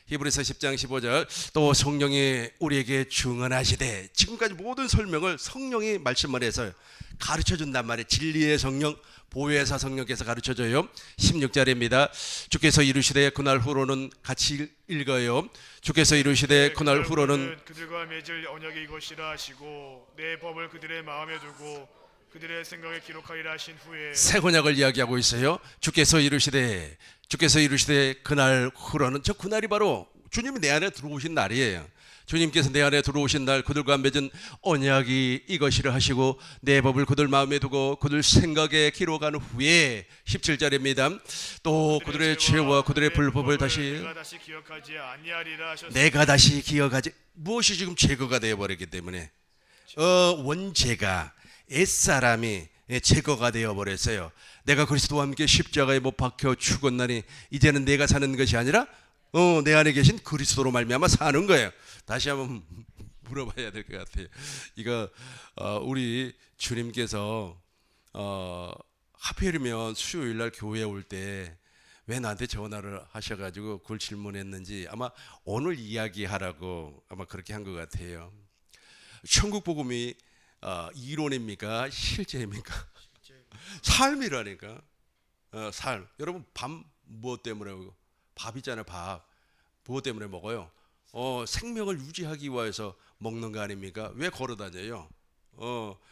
히브리서 10장 15절. 또 성령이 우리에게 증언하시되, 지금까지 모든 설명을 성령이 말씀을 해서 가르쳐 준단 말이에요. 진리의 성령, 보혜사 성령께서 가르쳐 줘요. 16절입니다. 주께서 이루시되 그날 후로는, 같이 읽어요. 주께서 이루시되 그날 후로는 그들과 맺을 언약이 이것이라 하시고 내 법을 그들의 마음에 두고 그들의 생각에 기록하리라 하신 후에, 새 언약을 이야기하고 있어요. 주께서 이루시되 그날 후로는, 저 그날이 바로 주님이 내 안에 들어오신 날이에요. 주님께서 내 안에 들어오신 날 그들과 맺은 언약이 이것이라 하시고 내 법을 그들 마음에 두고 그들 생각에 기록한 후에, 17절입니다. 또 그들의 죄와 그들의 불법을 내가 다시 기억하지 아니하리라 하셨습니다. 내가 다시 기억하지, 무엇이 지금 제거가 되어버렸기 때문에 원죄가, 옛사람이 제거가 되어버렸어요. 내가 그리스도와 함께 십자가에 못 박혀 죽었나니 이제는 내가 사는 것이 아니라 내 안에 계신 그리스도로 말미암아 사는 거예요. 다시 한번 물어봐야 될 것 같아요. 이거 우리 주님께서 하필이면 수요일 날 교회에 올 때 왜 나한테 전화를 하셔가지고 그걸 질문했는지, 아마 오늘 이야기하라고 아마 그렇게 한 것 같아요. 천국 복음이 이론입니까? 실제입니까? 삶이라니까. 삶. 여러분, 밥 무엇 때문에 먹어요? 밥 있잖아요. 밥. 무엇 때문에 먹어요? 생명을 유지하기 위해서 먹는 거 아닙니까? 왜 걸어다녀요?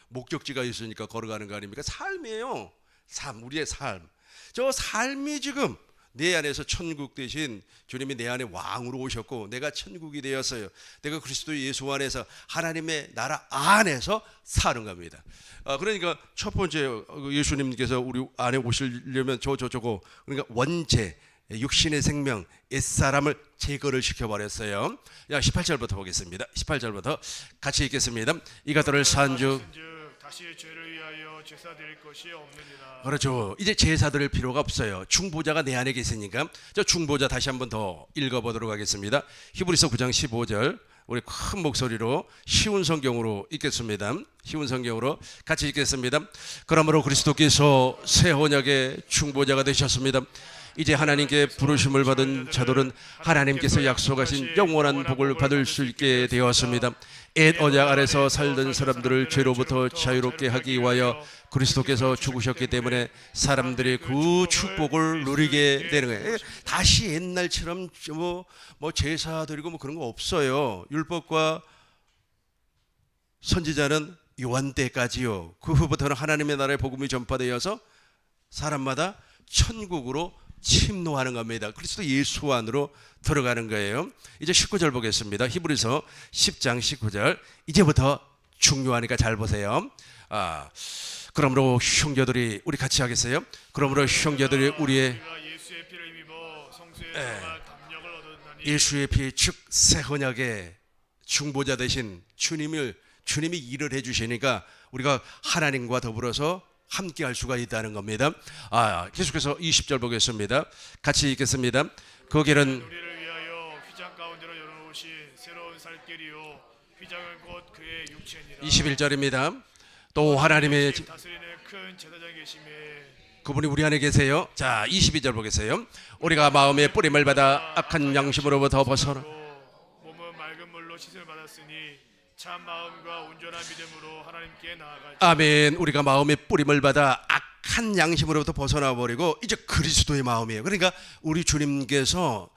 목적지가 있으니까 걸어가는 거 아닙니까? 삶이에요. 삶, 우리의 삶. 저 삶이 지금 내 안에서 천국 대신 주님이 내 안에 왕으로 오셨고 내가 천국이 되었어요. 내가 그리스도 예수 안에서 하나님의 나라 안에서 사는 겁니다. 그러니까 첫 번째, 예수님께서 우리 안에 오시려면 저거, 그러니까 원죄, 육신의 생명, 옛사람을 제거를 시켜버렸어요. 18절부터 보겠습니다. 18절부터 같이 읽겠습니다. 이것들을 산즉 다시 죄를 위하여 제사 드릴 것이 없느니라. 그렇죠. 이제 제사 드릴 필요가 없어요. 중보자가 내 안에 계시니까. 저 중보자 다시 한번 더 읽어보도록 하겠습니다. 히브리서 9장 15절. 우리 큰 목소리로 쉬운 성경으로 읽겠습니다. 쉬운 성경으로 같이 읽겠습니다. 그러므로 그리스도께서 새 언약의 중보자가 되셨습니다. 이제 하나님께 부르심을 받은 자들은 하나님께서 약속하신 영원한 복을 받을 수 있게 되었습니다. 옛 언약 아래서 살던 사람들을 죄로부터 자유롭게 하기 위하여 그리스도께서 죽으셨기 때문에 사람들이 그 축복을 누리게 되는 거예요. 다시 옛날처럼 뭐 제사 드리고 뭐 그런 거 없어요. 율법과 선지자는 요한 때까지요. 그 후부터는 하나님의 나라의 복음이 전파되어서 사람마다 천국으로 침노하는 겁니다. 그리스도 예수 안으로 들어가는 거예요. 이제 19절 보겠습니다. 히브리서 10장 19절. 이제부터 중요하니까 잘 보세요. 그러므로 형제들이, 우리 같이 하겠어요? 그러므로 형제들이 우리의 예수의 피를 힘입어 성수의 정말 담력을 얻었나니, 예수의 피, 즉 새 언약의 중보자 되신 주님이 일을 해주시니까 우리가 하나님과 더불어서 함께 할 수가 있다는 겁니다. 계속해서 20절 보겠습니다. 같이 읽겠습니다. 거기는 우리를 위하여 휘장 가운데로 열어놓으신 새로운 살길이요 휘장은 곧 그의 육체니라. 21절입니다. 또 하나님의 다스리는 큰 제사장이 계심에 그분이 우리 안에 계세요. 자, 22절 보겠어요. 우리가 마음의 뿌림을 받아 악한 양심으로부터 벗어나 몸은 맑은 물로 씻음을 받았으니 참 마음과 온전한 믿음으로 하나님께 나아가자. 아멘. 우리가 마음의 뿌림을 받아 악한 양심으로부터 벗어나 버리고 이제 그리스도의 마음이에요. 그러니까 우리 주님께서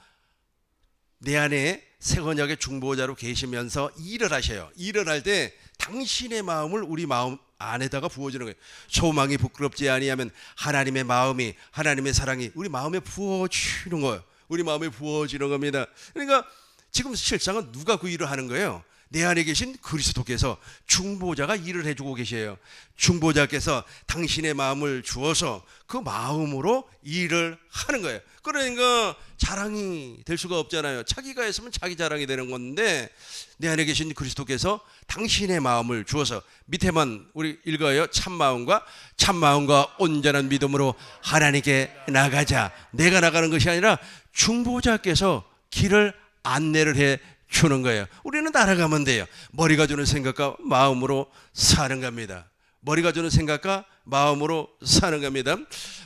내 안에 새 언약의 중보자로 계시면서 일을 하셔요. 일을 할 때 당신의 마음을 우리 마음 안에다가 부어주는 거예요. 소망이 부끄럽지 아니하면 하나님의 마음이, 하나님의 사랑이 우리 마음에 부어지는 거예요. 우리 마음에 부어지는 겁니다. 그러니까 지금 실상은 누가 그 일을 하는 거예요? 내 안에 계신 그리스도께서 중보자가 일을 해주고 계셔요. 중보자께서 당신의 마음을 주어서 그 마음으로 일을 하는 거예요. 그러니까 자랑이 될 수가 없잖아요. 자기가 했으면 자기 자랑이 되는 건데 내 안에 계신 그리스도께서 당신의 마음을 주어서 밑에만 우리 읽어요. 참마음과 온전한 믿음으로 하나님께 나가자. 내가 나가는 것이 아니라 중보자께서 길을 안내를 해 주는 거예요. 우리는 따라가면 돼요. 머리가 주는 생각과 마음으로 사는 겁니다. 머리가 주는 생각과 마음으로 사는 겁니다.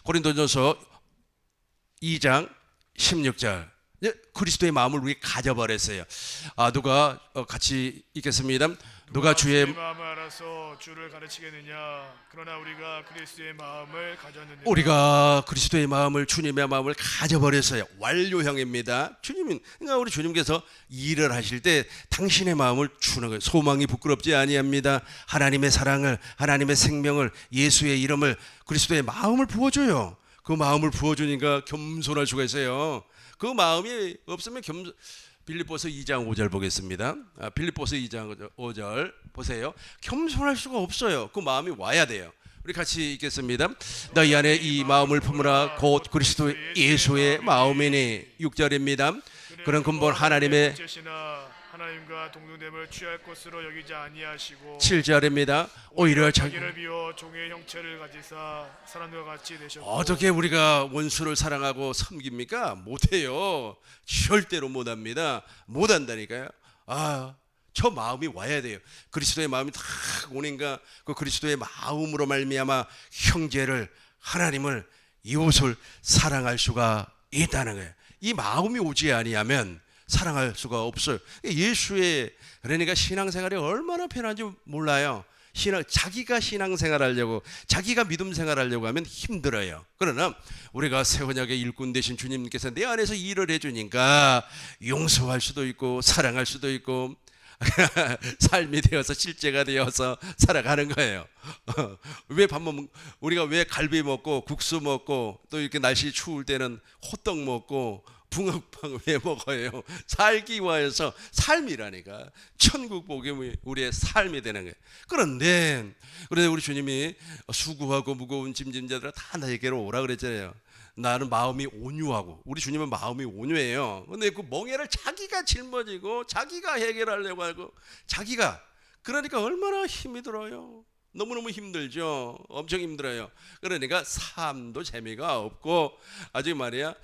고린도전서 2장 16절. 그리스도의 마음을 우리 가져버렸어요. 누가 같이 읽겠습니다. 누가 주의 마음을 알아서 주를 가르치겠느냐. 그러나 우리가 그리스도의 마음을 가졌느니라. 우리가 그리스도의 마음을, 주님의 마음을 가져버렸어요. 완료형입니다. 그러니까 우리 주님께서 일을 하실 때 당신의 마음을 주는 거예요. 소망이 부끄럽지 아니합니다. 하나님의 사랑을, 하나님의 생명을, 예수의 이름을, 그리스도의 마음을 부어줘요. 그 마음을 부어주니까 겸손할 수가 있어요. 그 마음이 없으면 빌립보서 2장 5절 보겠습니다. 빌립보서 2장 5절 보세요. 겸손할 수가 없어요. 그 마음이 와야 돼요. 우리 같이 읽겠습니다. 너희 안에 이 마음을 품으라. 곧 그리스도 예수의 마음이니. 6절입니다. 그런 근본 하나님의 하나님과 동등됨을 취할 것으로 여기지 아니하시고. 7절입니다. 오히려 자기를 비워 종의 형체를 가지사 사람들과 같이 되셨고. 어떻게 우리가 원수를 사랑하고 섬깁니까? 못해요. 절대로 못합니다. 못한다니까요. 저 마음이 와야 돼요. 그리스도의 마음이 딱 오니까 그 그리스도의 마음으로 말미암아 형제를, 하나님을, 이웃을 사랑할 수가 있다는 거예요. 이 마음이 오지 아니하면 사랑할 수가 없어요. 예수의, 그러니까 신앙생활이 얼마나 편한지 몰라요. 자기가 신앙생활하려고, 자기가 믿음 생활하려고 하면 힘들어요. 그러나 우리가 새 언약의 일꾼 되신 주님께서 내 안에서 일을 해주니까 용서할 수도 있고 사랑할 수도 있고 삶이 되어서 실제가 되어서 살아가는 거예요. 우리가 왜 갈비 먹고 국수 먹고 또 이렇게 날씨 추울 때는 호떡 먹고 붕어빵 왜 먹어요? 살기 위해서. 삶이라니까. 천국 복이 우리의 삶이 되는 거예요. 그런데 우리 주님이 수고하고 무거운 짐진 자들아 다 나에게로 오라 그랬잖아요. 나는 마음이 온유하고, 우리 주님은 마음이 온유해요. 근데 그 멍에를 자기가 짊어지고 자기가 해결하려고 하고 그러니까 얼마나 힘이 들어요. 너무너무 힘들죠. 엄청 힘들어요. 그러니까 삶도 재미가 없고 아직 말이야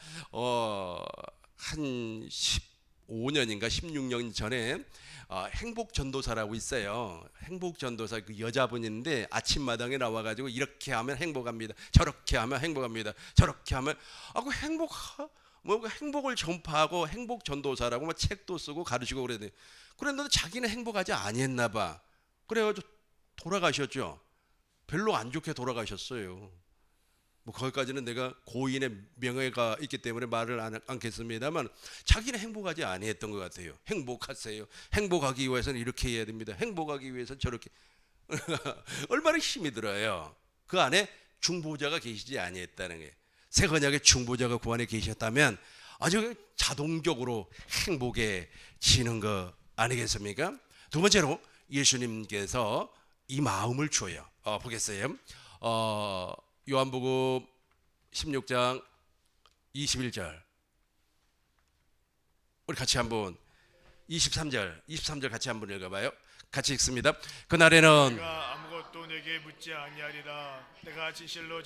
한 15년인가 16년 전에 행복전도사라고 있어요. 행복전도사 그 여자분인데 아침마당에 나와가지고 이렇게 하면 행복합니다. 저렇게 하면 행복합니다. 저렇게 하면 그 행복을 전파하고 행복전도사라고 막 책도 쓰고 가르치고 그랬는데 자기는 행복하지 아니했나 봐. 그래가지고 돌아가셨죠. 별로 안 좋게 돌아가셨어요. 거기까지는 내가 고인의 명예가 있기 때문에 말을 않겠습니다만 자기는 행복하지 아니했던 것 같아요. 행복하세요. 행복하기 위해서는 이렇게 해야 됩니다. 행복하기 위해서는 저렇게. 얼마나 힘이 들어요. 그 안에 중보자가 계시지 아니했다는 게. 새 언약의 중보자가 그 안에 계셨다면 아주 자동적으로 행복해지는 거 아니겠습니까? 두 번째로 예수님께서 이 마음을 줘요. 보겠어요. 요한복음 16장 21절. 우리 같이 한번 23절 같이 한번 읽어봐요. 같이 읽습니다. 그날에는 내가 아무것도 내게 묻지 아니하리라. 내가 진실로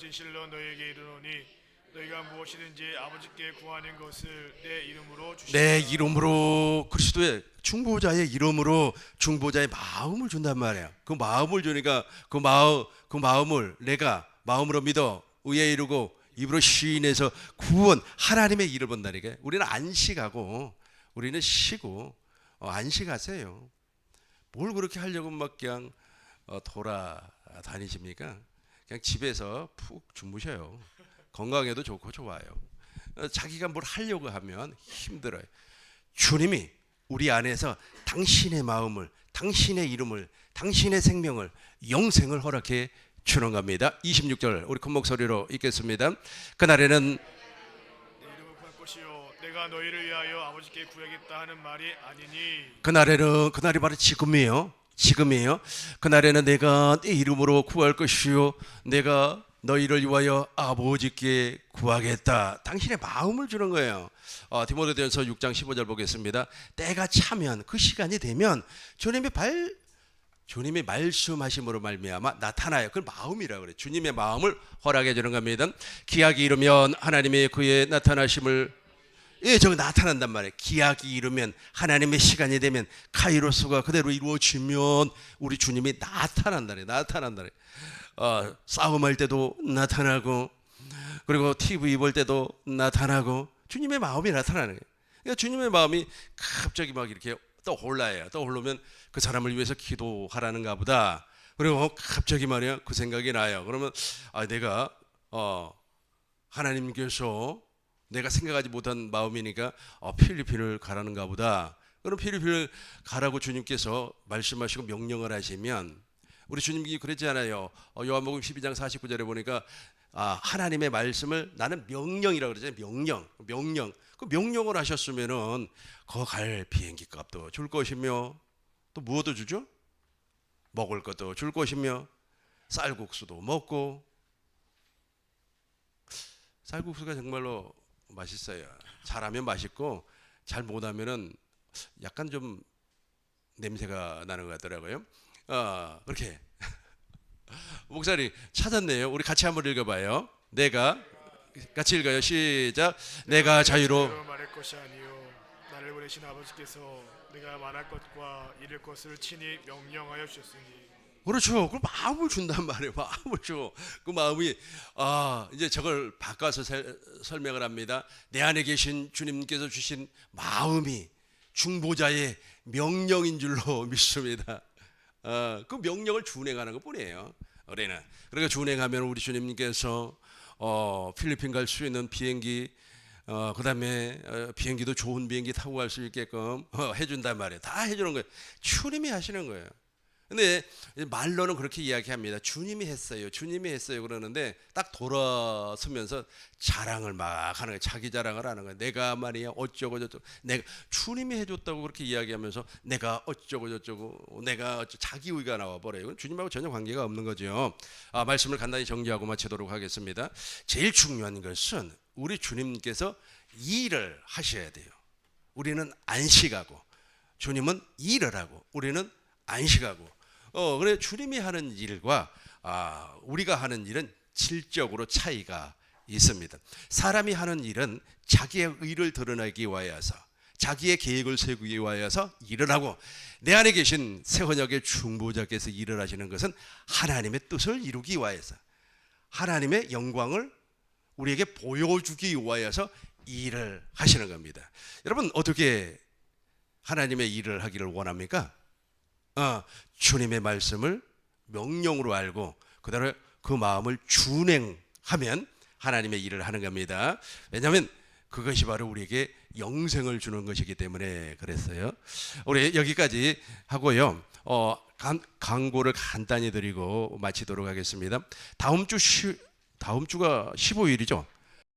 너희에게 이르노니 너희가 무엇이든지 아버지께 구하는 것을 내 이름으로 주시리라. 내 이름으로, 그리스도의 중보자의 이름으로 중보자의 마음을 준단 말이에요. 그 마음을 주니까 그 마음을 내가 마음으로 믿어 의에 이르고 입으로 시인해서 구원, 하나님의 일을 본다니까. 우리는 안식하고 우리는 쉬고 안식하세요. 뭘 그렇게 하려고 막 그냥 돌아다니십니까? 그냥 집에서 푹 주무셔요. 건강에도 좋고 좋아요. 자기가 뭘 하려고 하면 힘들어요. 주님이 우리 안에서 당신의 마음을, 당신의 이름을, 당신의 생명을, 영생을 허락해 주는 겁니다. 26절 우리 큰 목소리로 읽겠습니다. 그날에는 내 이름을 구할 것이요 내가 내가 너희를 위하여 아버지께 구하겠다 하는 말이 아니니 그날이 바로 지금이에요. 지금이에요. 그날에는 내가 네 이름으로 구할 것이요 내가 너희를 위하여 아버지께 구하겠다. 당신의 마음을 주는 거예요. 디모데전서 6장 15절 보겠습니다. 때가 차면 그 시간이 되면 주님의 말씀하심으로 말미암아 나타나요. 그걸 마음이라 그래요. 주님의 마음을 허락해 주는 겁니다. 기약이 이르면 하나님의 그의 나타나심을 저거 나타난단 말이에요. 기약이 이르면 하나님의 시간이 되면 카이로스가 그대로 이루어지면 우리 주님이 나타난다네. 싸움할 때도 나타나고 그리고 TV 볼 때도 나타나고 주님의 마음이 나타나는 거예요. 그러니까 주님의 마음이 갑자기 막 이렇게 떠올라요. 떠오르면 그 사람을 위해서 기도하라는가 보다. 그리고 갑자기 말이야 그 생각이 나요. 그러면 내가 하나님께서 내가 생각하지 못한 마음이니까 필리핀을 가라는가 보다. 그럼 필리핀을 가라고 주님께서 말씀하시고 명령을 하시면 우리 주님이 그랬지 않아요. 요한복음 12장 49절에 보니까 하나님의 말씀을 나는 명령이라고 그러잖아요. 명령. 그 명령을 하셨으면은 거 갈 비행기 값도 줄 것이며 또 무엇도 주죠? 먹을 것도 줄 것이며 쌀국수도 먹고 쌀국수가 정말로 맛있어요. 잘하면 맛있고 잘 못하면은 약간 좀 냄새가 나는 것 같더라고요. 그렇게 목사님 찾았네요. 우리 같이 한번 읽어봐요. 내가 같이 읽어요. 시작. 내가 자유로 말할 것이 아니요 나를 보내신 아버지께서 내가 말할 것과 이를 것을 친히 명령하여 주셨으니. 그렇죠. 그 마음을 준단 말이에요. 마음을 줘. 그 마음이 이제 저걸 바꿔서 설명을 합니다. 내 안에 계신 주님께서 주신 마음이 중보자의 명령인 줄로 믿습니다. 그 명령을 준행하는 것뿐이에요. 우리는 그러니까 준행하면 우리 주님께서 필리핀 갈 수 있는 비행기 그다음에 비행기도 좋은 비행기 타고 갈 수 있게끔 해준단 말이에요. 다 해주는 거예요. 주님이 하시는 거예요. 근데 말로는 그렇게 이야기합니다. 주님이 했어요. 그러는데 딱 돌아서면서 자랑을 막 하는 거예요. 자기 자랑을 하는 거예요. 내가 말이야 어쩌고 저쩌고 내가 주님이 해줬다고 그렇게 이야기하면서 내가 어쩌고 저쩌고 자기 의가 나와 버려요. 이건 주님하고 전혀 관계가 없는 거죠. 말씀을 간단히 정리하고 마치도록 하겠습니다. 제일 중요한 것은 우리 주님께서 일을 하셔야 돼요. 우리는 안식하고 주님은 일을 하고 우리는 안식하고 그래 주님이 하는 일과 우리가 하는 일은 질적으로 차이가 있습니다. 사람이 하는 일은 자기의 의를 드러내기 위하여서 자기의 계획을 세우기 위하여서 일을 하고 내 안에 계신 새언약의 중보자께서 일을 하시는 것은 하나님의 뜻을 이루기 위하여서 하나님의 영광을 우리에게 보여주기 위하여서 일을 하시는 겁니다. 여러분 어떻게 하나님의 일을 하기를 원합니까? 주님의 말씀을 명령으로 알고 그다음에 그 마음을 준행하면 하나님의 일을 하는 겁니다. 왜냐하면 그것이 바로 우리에게 영생을 주는 것이기 때문에 그랬어요. 우리 여기까지 하고요. 광고를 간단히 드리고 마치도록 하겠습니다. 다음 주가 15일이죠.